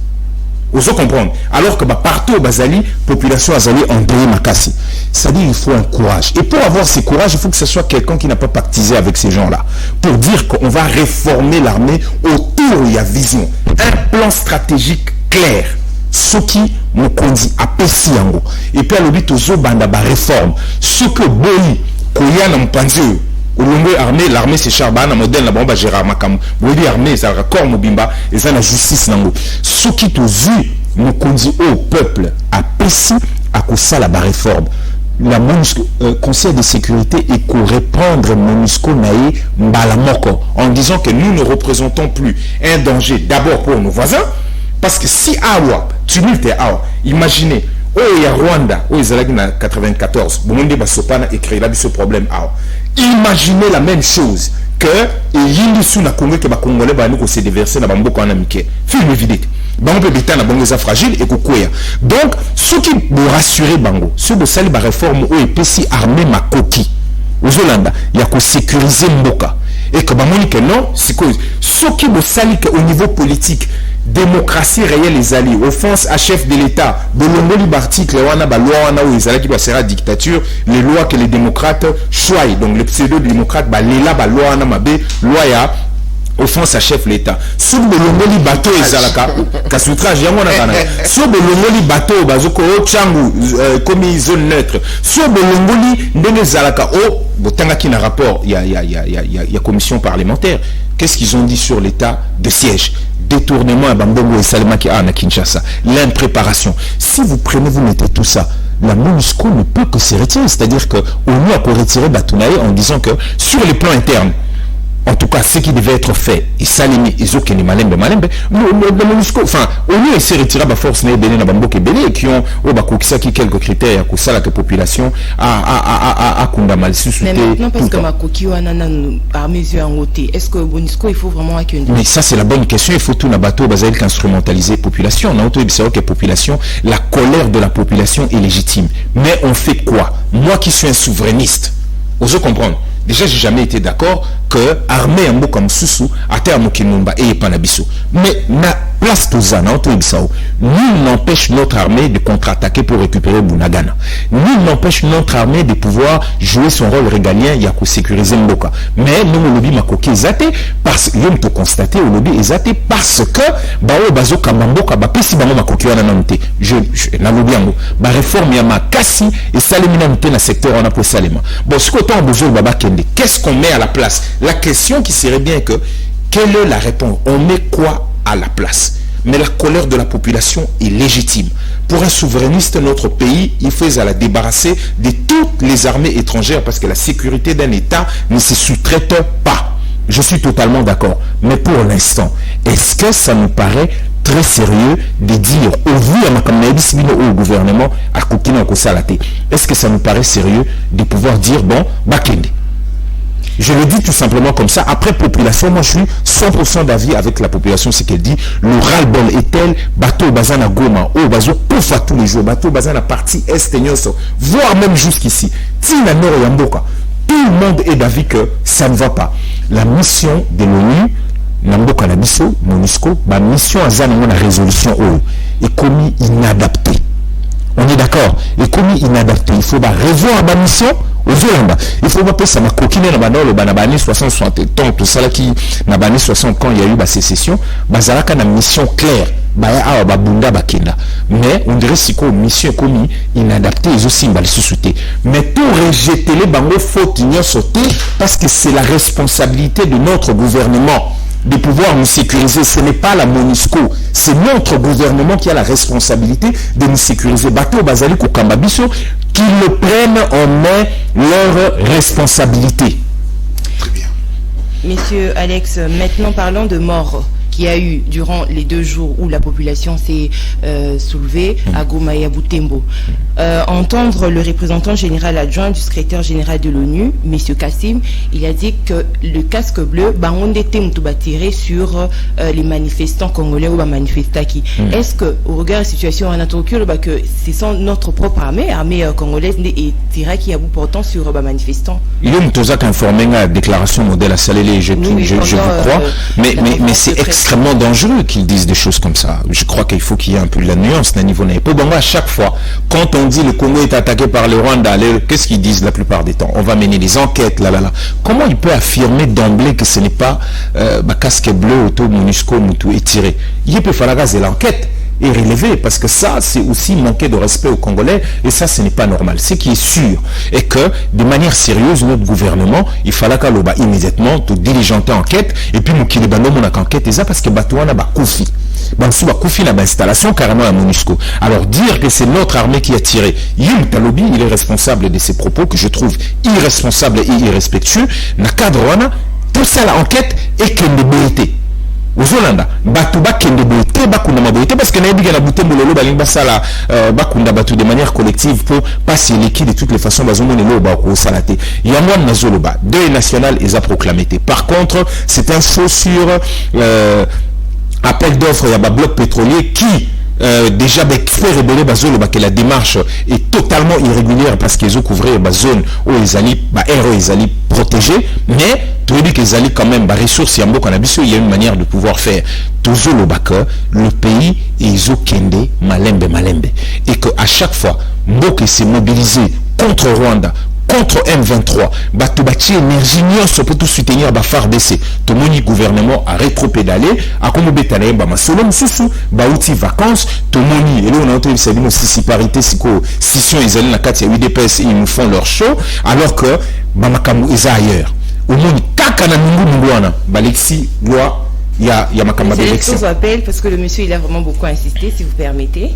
Vous comprenez? Alors que partout bazali population azali endeuillée makasi. C'est-à-dire il faut un courage. Et pour avoir ce courage, il faut que ce soit quelqu'un qui n'a pas pactisé avec ces gens-là. Pour dire qu'on va réformer l'armée autour il y a vision, un plan stratégique clair. Ce qui me conduit à Pessiango. Et puis à l'objet aux banda ba réforme. Ce que Boyi Koya na mpanzi armée, l'armée c'est charbana modèle la bomba Gérard Makam. Vous voyez armée ça corps mobimba et ça la justice nango. Ce qui te vu nous conduit au peuple à Pessi à cause la réforme. La Conseil de sécurité et qu'on répondre MONUSCO naïe mbalamoko en disant que nous ne représentons plus un danger d'abord pour nos voisins parce que si Awa tumulte Awa imaginez il y a Rwanda, ils ont en 94, Burundi Basopana et créé là ce problème. Imaginez la même chose que il y a sous la Congo que les Congolais vont se déverser dans Bambo en amitié. Film vidéo. Bango peut béton na bango za fragile et kokoya. Donc ceux qui vous rassurer bango, ceux de celle la réforme ou epesi armée makoki. Aux Hollande, il y a que sécuriser Mboka et que bamoni que non, c'est cause ceux qui vous sali au niveau politique. Démocratie réelle les alliés, offense à chef de l'État, de l'ongoli l'article, la loi où ils allaient qui sera dictature, les lois que les démocrates choisissent, donc les pseudo-démocrates, la loi loi ya offense à chef de l'État. Sur le longoli bateau ezalaka, kasoutrage yango na kana. Sur le longoli bateau bazoko o changu comme zone neutre. Sur le longoli ndenge zalaka o botanga ki na rapport, il y a commission parlementaire. Qu'est-ce qu'ils ont dit sur l'état de siège? Détournement à Bambongo et Salema qui a à Kinshasa, l'impréparation. Si vous prenez, vous mettez tout ça, la MONUSCO ne peut que se retirer. C'est-à-dire qu'on a pour retirer Batounaï en disant que sur les plans internes, en tout cas, ce qui devait être fait, et Salimi, et Zokeni Malembe, le MONUSCO, enfin, au lieu de se retirer à force, et qui ont, quelques critères, que ça, la population a condamné.
Mais maintenant, parce que Makoki, à mesure en ôté, est-ce que MONUSCO, il faut vraiment accueillir? Mais
ça, c'est la bonne question. Il faut tout bateau basé instrumentaliser population. On a autorisé que population, la colère de la population est légitime. Mais on fait quoi? Moi qui suis un souverainiste, vous comprenez? Déjà, j'ai jamais été d'accord que armée en comme Soussou à terme Kinumba et Panabiso. Mais na place Tozana, nul n'empêche notre armée de contre-attaquer pour récupérer Bunagana. Nul n'empêche notre armée de pouvoir jouer son rôle régalien, il y a qu'à sécuriser Mboka. Mais nous, le lobby makoki ezate, parce que l'homme peut constater, le lobby ezate, parce que, bao bazo kamamboka, ba pesi bango makoki wana namte. Na lobby yango. Ba réforme yama kasi, et salemina mte na secteur on a pour salema. Bon, ce qu'autant besoin baba kende, qu'est-ce qu'on met à la place? La question qui serait bien que, quelle est la réponse? On met quoi à la place? Mais la colère de la population est légitime. Pour un souverainiste, notre pays, il faut la débarrasser de toutes les armées étrangères parce que la sécurité d'un État ne se sous-traite pas. Je suis totalement d'accord. Mais pour l'instant, est-ce que ça nous paraît très sérieux de dire au vu au gouvernement à Kokina Kosalate? Est-ce que ça nous paraît sérieux de pouvoir dire bon, Bakende? Je le dis tout simplement comme ça. Après population, moi je suis 100% d'avis avec la population, c'est qu'elle dit. Le ras-le-bol est tel, bateau bazana goma, oh bazo poufa tous les jours, bateau bazana partie est voire même jusqu'ici. Tina Nord Yamboka. Tout le monde est d'avis que ça ne va pas. La mission de l'ONU, Namboka Nabiso, MONUSCO, ma mission à Zanon, la résolution est commis inadaptée. On est d'accord. Et commis inadapté, il faut revoir ma mission aux Hollande. Il faut pas ça m'a coquiné dans le banabani 60 ans tout ça là qui n'a banni 60 quand il y a eu la sécession, bazalaka na mission claire. Mais on dirait si une mission est commis inadaptée ils aussi mal sous-souté. Mais pour rejeter les bango faut tenir sauter parce que c'est la responsabilité de notre gouvernement de pouvoir nous sécuriser. Ce n'est pas la MONUSCO, c'est notre gouvernement qui a la responsabilité de nous sécuriser. Bateau Bazali Kokambabiso, qu'ils le prennent en main leur responsabilité.
Très bien.
Monsieur Alex, maintenant parlons de mort. qu'il y a eu durant les 2 jours où la population s'est soulevée à Goma et à Butembo. Entendre le représentant général adjoint du secrétaire général de l'ONU, M. Kassim, il a dit que le casque bleu, on était tiré sur les manifestants congolais ou manifestants qui. Est-ce que, au regard de la situation en Anatole, que c'est notre propre armée congolaise et tiré qui a bout portant sur les manifestants?
Il y a une informé la déclaration modèle à Salélé, je vous crois, mais c'est extrêmement dangereux qu'ils disent des choses comme ça. Je crois qu'il faut qu'il y ait un peu de la nuance à niveau n'est pas. À chaque fois, quand on dit le Congo est attaqué par le Rwanda, qu'est-ce qu'ils disent la plupart des temps? On va mener des enquêtes, là. Comment il peut affirmer d'emblée que ce n'est pas casque bleu, auto, MONUSCO, Moutou et tiré? Il peut faire l'enquête et relever, parce que ça, c'est aussi manquer de respect aux Congolais, et ça, ce n'est pas normal. Ce qui est sûr est que, de manière sérieuse, notre gouvernement, il fallait qu'à immédiatement, tout diligenter enquête, et puis nous qui les bandons mon enquête, et ça, parce que Batouana ba Koufi. Bansu ba Koufi na installation carrément à MONUSCO. Alors dire que c'est notre armée qui a tiré, Yum Talobi, il est responsable de ces propos que je trouve irresponsables et irrespectueux. Na cadre tout ça l'enquête est que de beauté. Ozolanda batuba kende boité bakunda maboité parce que na biga na butembo lolo balimba sala bakunda batu de manière collective pour passer l'équipe de toutes les façons bazomone lo ba ko salate yamwa nazoloba deuil national est à proclamer. Par contre, c'est un show sur appel d'offres, il y a un bloc pétrolier qui déjà fait révéler que la démarche est totalement irrégulière parce qu'ils ont couvert la zone où ils allaient protégés, mais tu dis qu'ils allaient quand même ressources, il y a une manière de pouvoir faire toujours le pays et ils ont kende malembe et qu'à chaque fois Mboka s'est mobilisé contre Rwanda, contre M23, Batubati énergie nyonso pour tout soutenir FARDC. Tout le gouvernement a rétro-pédalé, a comme bétané, solo msusu, outil vacances, tout le monde, et là on a entendu ça dit aussi parité, scission, ils allaient dans la 4, il y a UDPS, ils nous font leur show, alors que Bamakamu est ailleurs. Au monde, kakana munguana, Balexi, loi, il y a Makamba d'élection.
Je vous appelle parce que le monsieur il a vraiment beaucoup insisté, si vous permettez.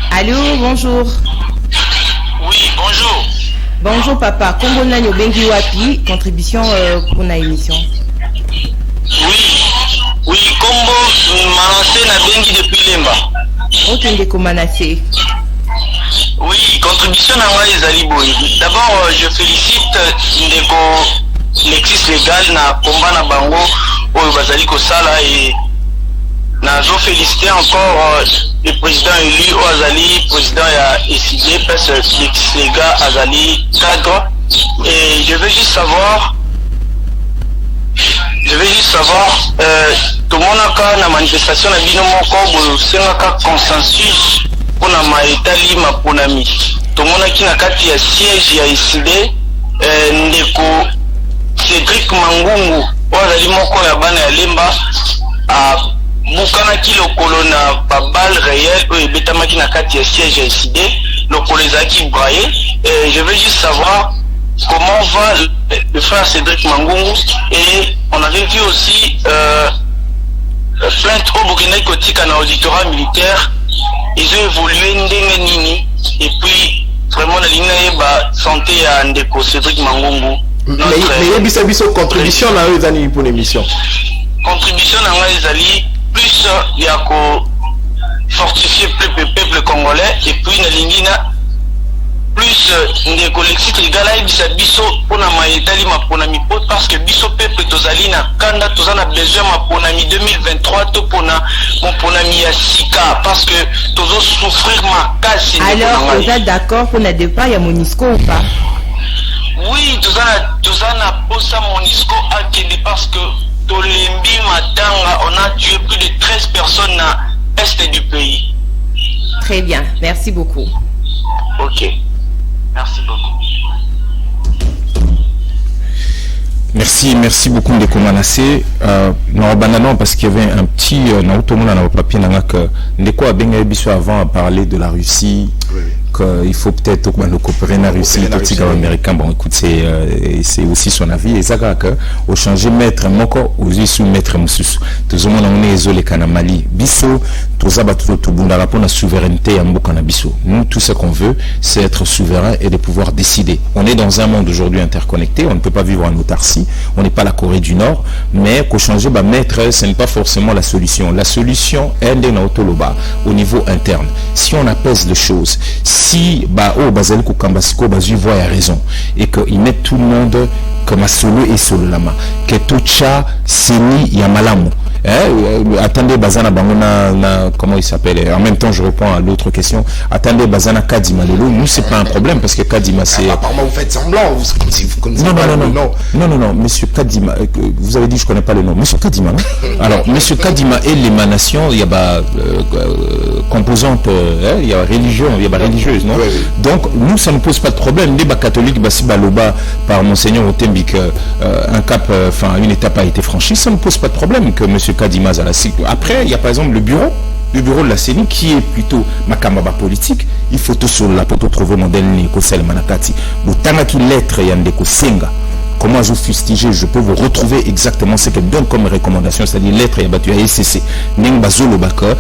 Allô, bonjour.
Oui, bonjour.
Bonjour papa, Kombo Nanyo Bengi Wapi, contribution pour la émission.
Oui, Kombo Manassé na Bengi depuis Lemba.
Ok, Ndeko Manassé.
Oui, contribution à moi les Aliboy. D'abord, je félicite Ndeko Lexis Légal na combat na bango au Bazali Kosala et je félicite encore le président élu au Azali, président a décidé parce que les gars Azali cadre. Et je veux juste savoir, tout le monde a une manifestation à Binomoko, c'est un consensus pour la maïtali ma ponami. Tout le monde a qui n'a qu'à siège a décidé, Ndeko Cédric Mangungu, au Azali Moko la bana ya Lemba à Moukana qui le colonna pas balle réelle et Betamaki na kati siège décidé le colezaki braillé et je veux juste savoir comment va le frère Cédric Mangungu et on avait vu aussi plainte au Burkina Kotika na auditorat militaire ils ont évolué ndenge nini et puis vraiment la ligne est santé à Ndeko Cédric Mangungu
mais il y a contribution dans les années pour l'émission
contribution dans les alliés plus il y a fortifier le peuple congolais et puis na lingina plus des collectifs légales et biso pour na maïtali ma ponami parce que biso peuple tozali na kanda tozana besoin ma ponami 2023 to pona mon ponami ya sika parce que tozo souffrir ma casse.
Alors vous êtes d'accord pour le départ ya MONUSCO ou pas?
Oui, tozana posa MONUSCO a kende parce que Tolembi Matanga, on a tué plus de 13 personnes à l'est du pays.
Très bien, merci beaucoup.
Ok, merci beaucoup.
Merci beaucoup Ndeko Manassé. Non, parce qu'il y avait un petit papier que Ndeko a bien biso avant à parler de la Russie.
Oui.
Donc il faut peut-être le coopérer na Russie, le américain. Bon, écoute, c'est aussi son avis. Et ça que au changer maître moko aussi sous maître mususu. Tout le monde on est isolé kana Mali. Biso, tout ça tout bunda rapport la souveraineté à mboka na biso. Nous, tout ce qu'on veut, c'est être souverain et de pouvoir décider. On est dans un monde aujourd'hui interconnecté. On ne peut pas vivre en autarcie. On n'est pas la Corée du Nord, mais qu'au changer maître, ce n'est pas forcément la solution. La solution est au niveau interne. Si on apaise les choses, si Bazali Kukambasiko Bazu voit raison et qu'ils mettent tout le monde comme à solo et solo lama, que tout ça seni yamalamu. Attendez Bazana Bangona, comment il s'appelle? En même temps, je réponds à l'autre question. Attendez Bazana Kadima Lelo, nous c'est pas un problème parce que Kadima c'est.
Apparemment vous faites semblant, vous connaissez pas le nom.
Non, Monsieur Kadima, vous avez dit je connais pas le nom. Monsieur Kadima, non? Alors, Monsieur Kadima est l'émanation, il y a composante, il y a religion, il y a religieuse, non?
Oui.
Donc nous ça ne pose pas de problème. Les catholiques Bassi Baloba par Monseigneur Otembik, un cap, enfin une étape a été franchie, ça ne pose pas de problème que Monsieur Kadima Zalassi. Après, il y a par exemple le bureau de la CENI qui est plutôt makamaba politique. Il faut tout sur la poto trouver modèle Nikosel Manakati. Botanga qui lettre Yandeko Senga. Comment je fustiger, je peux vous retrouver exactement ce qu'elle donne comme recommandation, c'est-à-dire lettre et battu à SCC. Ning Bazolo Baka.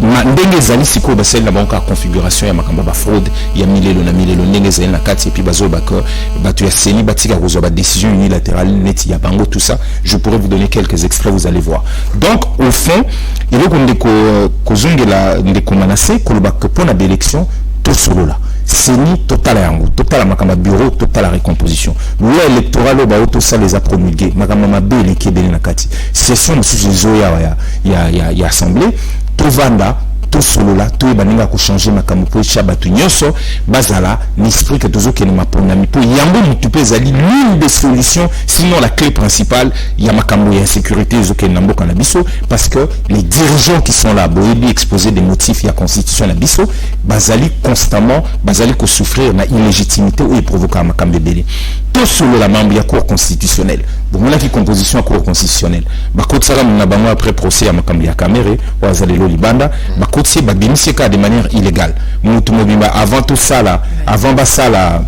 Ndenge zali siko basel na banka configuration ya makamba ba fraude ya milelo ndenge zali na kati et puis bazo baka batu ya seni batika kozo ba décision unilatérale net ya bango tout ça. Je pourrais vous donner quelques extraits, vous allez voir. Donc au fond il est qu'on ndeko kozongela ndeko manase kolobaka pona d'élection to solo là. Seni total yango, total makamba bureau, total récomposition. Loi électorale ba auto ça les a promulgué. Makamba mabele kebele na kati. Session de sous zoya ya assemblée. Tovanda, to solo là, to baninga ko changer makambo po chabatu nyoso, bazala, n'esprit que tozo ke ma ponami po yambo mutupe zali l'une des solutions, sinon la clé principale, ya makambo ya sécurité zo ke nambo kanabiso parce que les dirigeants qui sont là, boyebi exposer des motifs ya constitution na biso, bazali constamment, bazali ko souffrir na illégitimité ou provoquer makambo belé. To solo la membre ya cour constitutionnelle. Bon, on a qui composition à cour constitutionnelle. Ba kotsala na bango après procès à makambo ya Caméré, ou azalelo libanda, ba kotse ba bénissé de manière illégale. Mutu mobimba avant tout ça là, avant ça là,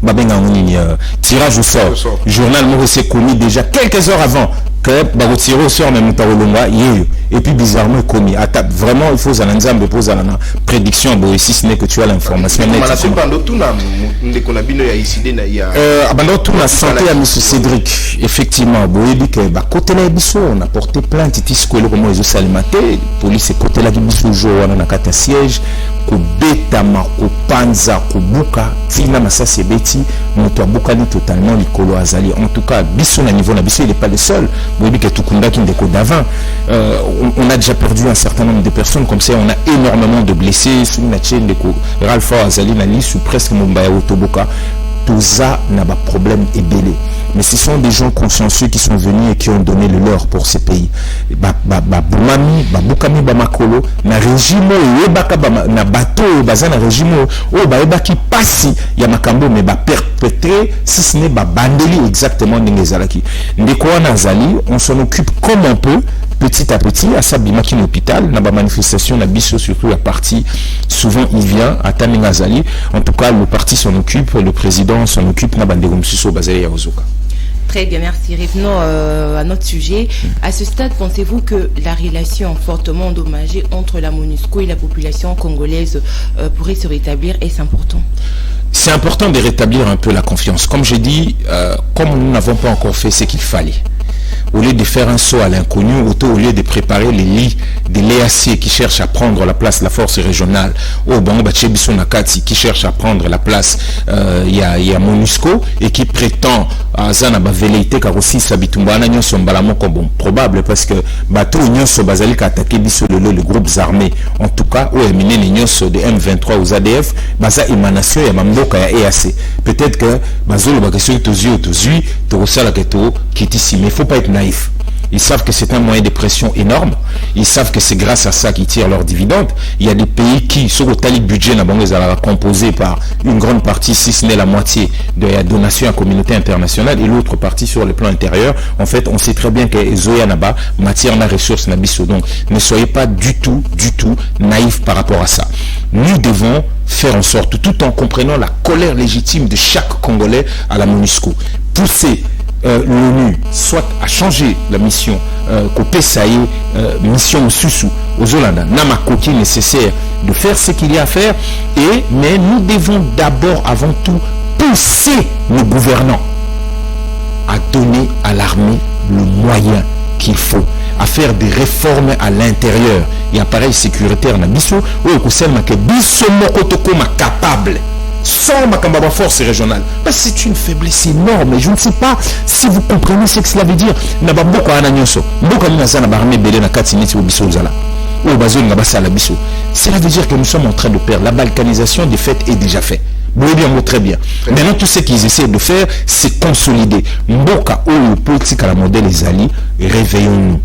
babenga ngini tirage au sort. Journal Moro s'est commis déjà quelques heures avant que ba tirage au sort même Tarolonga yeyo. Et puis bizarrement commis. Vraiment il faut zananzambe poser la prédiction bo si ce n'est que tu as l'information nette. Abando tout la santé à monsieur Cédric. Effectivement, boyebi que ba côté la biso on a porté plainte tisco le comment ils salimate, police côté la biso jour on a kata siège ko beta ma ko panza ko buka tina masasi beti moto buka ni totalement likolo azali. En tout cas, biso na niveau na biso il est pas le seul. Boyebi que tout kunda qui ndeko d'avant. On a déjà perdu un certain nombre de personnes comme ça, on a énormément de blessés sous la chaîne de Ralpha Azali Nali sous presque Mumbaya Otoboka. Tout ça n'a pas de problème et belé. Mais ce sont des gens consciencieux qui sont venus et qui ont donné le leur pour ces pays. Boumami, Bukami, Bamakolo, na régime, na bateau, na régime, qui passe, Yamakambo, mais perpétré, si ce n'est pas bandeli exactement Ningezalaki. Ndeko Nazali, on s'en occupe comme on peut. Petit à petit, à Sabimaki l'hôpital, na manifestation, na biso surtout la partie, souvent il vient à Tamingazali. En tout cas, le parti s'en occupe, le président s'en occupe, na bandegum suso bazali ya Ozuka.
Très bien, merci. Revenons à notre sujet. À ce stade, pensez-vous que la relation fortement endommagée entre la MONUSCO et la population congolaise pourrait se rétablir? Est-ce important?
C'est important de rétablir un peu la confiance. Comme j'ai dit, comme nous n'avons pas encore fait ce qu'il fallait, au lieu de faire un saut à l'inconnu, au lieu de préparer les lits de l'EAC qui cherchent à prendre la place de la force régionale, au Bango Bachebiso Nakati qui cherche à prendre la place, il y a MONUSCO et qui prétend à Zanaba Veleite car aussi Sabitumbana Nyonso Mbalamoko bon probable parce que bateau Nyonso Bazali ka attaqué biso les groupes armés en tout cas ou éminé les Nyonso de M23 aux ADF baza émanation ya mamboka ya EAC peut-être que bazolo bakesio tozui tokosala keto kitisi mais il faut pas être naïf. Ils savent que c'est un moyen de pression énorme. Ils savent que c'est grâce à ça qu'ils tirent leurs dividendes. Il y a des pays qui, sur le tali budget, composé par une grande partie, si ce n'est la moitié, de la donation à la communauté internationale et l'autre partie sur le plan intérieur. En fait, on sait très bien que Zoya Naba, matière na ressources Nabiso. Donc, ne soyez pas du tout naïfs par rapport à ça. Nous devons faire en sorte, tout en comprenant la colère légitime de chaque Congolais à la MONUSCO, pousser l'ONU soit à changer la mission mission Susu aux Hollandais, Namakoki nécessaire de faire ce qu'il y a à faire, mais nous devons d'abord avant tout pousser nos gouvernants à donner à l'armée le moyen qu'il faut, à faire des réformes à l'intérieur et appareil sécuritaire na biso ou kusema que biso moko tokoma capable sans ma force régionale. C'est une faiblesse énorme. Je ne sais pas si vous comprenez ce que cela veut dire. Cela veut dire que nous sommes en train de perdre. La balkanisation des faits est déjà faite. Très bien. Maintenant, tout ce qu'ils essaient de faire, c'est consolider. Mboka ou politique à la modèle les alliés, réveillons-nous.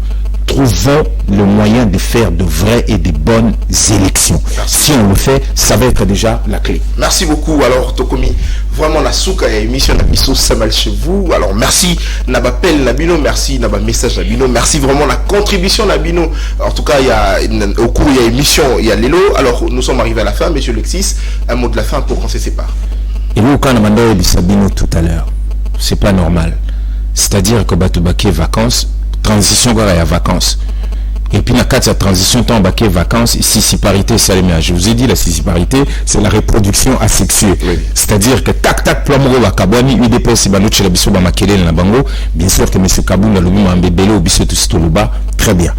Trouvons le moyen de faire de vraies et de bonnes élections. Si on le fait, ça va être déjà la clé.
Merci beaucoup. Alors, Tokomi, vraiment la souka et émission Nabiso, ça mal chez vous. Alors, merci Nabapel Nabino, merci Naba message Nabino, merci vraiment la contribution Nabino. En tout cas, au cours, il y a émission, il y a Lélo. Alors, nous sommes arrivés à la fin, monsieur Lexis. Un mot de la fin pour qu'on se sépare.
Et nous, quand on a demandé Sabino tout à l'heure, c'est pas normal. C'est-à-dire que Batoubaké vacances, transition il y a vacances. Et puis, dans le cadre de la transition, tant baquet vacances, sissiparité, c'est le je vous ai dit, la sissiparité, c'est la reproduction asexuée. Oui. C'est-à-dire que tac, plamoro wa kabwani, UDPS, banoche la biso ba makele na bango, bien sûr que M. Kabunda Lubi Mambebele, au biso tout luba, très bien.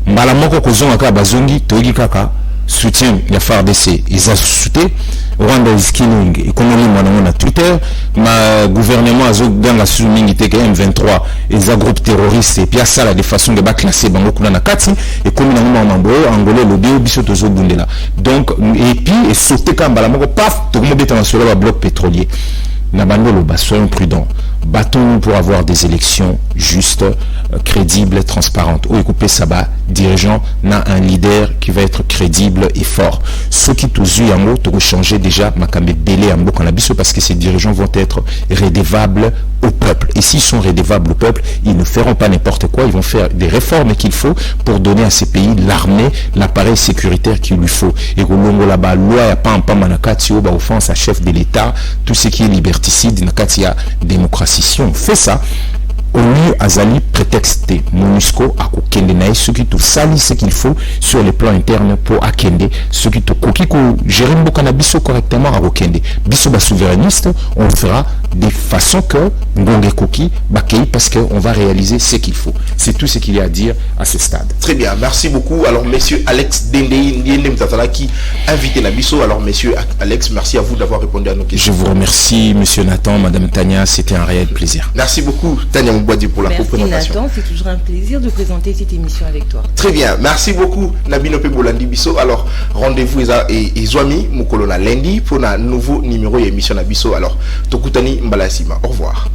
Mbala moko kozonga ka bazongi, togi kaka, soutien ya FARDC, ils ont soutenu Rwanda is killing économie na Twitter, ma gouvernement a zoganga soumingi teke M23 et un groupe terroriste et puis ça la de façon de ba classer bango kuna na kati et comme na mambo angolais le bio biso tozo bundela. Donc et puis et sauter quand bala moko paf tout le monde est sur le bloc pétrolier. Na bandolo ba soyons prudents. Battons-nous pour avoir des élections justes, crédibles, transparentes. Ou écoutez Saba, dirigeant, n'a un leader qui va être crédible et fort. Ceux qui tous eu un mot, tu changer déjà, Makambe Bélé un mot parce que ces dirigeants vont être rédevables au peuple. Et s'ils sont rédevables au peuple, ils ne feront pas n'importe quoi, ils vont faire des réformes qu'il faut pour donner à ces pays l'armée, l'appareil sécuritaire qu'il lui faut. Et au long là-bas, loi ya pas manakati ba offense à chef de l'État, tout ce qui est liberticide, nakati ya démocratie. Si on fait ça, au lieu Azali prétexte MONUSCO à Kokende naï, ce qui tout sali ce qu'il faut sur le plan interne pour Akende, ce qui tout koki ko gérer Mbokanabiso correctement à Kokende. Biso ba souverainiste, on fera de façon que Ngonge Koki bakei parce qu'on va réaliser ce qu'il faut. C'est tout ce qu'il y a à dire à ce stade.
Très bien, merci beaucoup. Alors messieurs Alex Dendei Ndiende Mtatala qui invité Nabiso. Alors messieurs Alex, merci à vous d'avoir répondu à nos questions.
Je vous remercie monsieur Nathan, madame Tania, c'était un réel plaisir.
Merci beaucoup Tania Mbouadi pour la co-présentation.
Nathan, c'est toujours un plaisir de présenter cette émission avec toi.
Très bien, merci beaucoup Nabino Pebolandi Biso. Alors rendez-vous et Zwami Mukolona lundi pour un nouveau numéro d'émission Nabiso. Alors Tokutani Mbalasima, au revoir.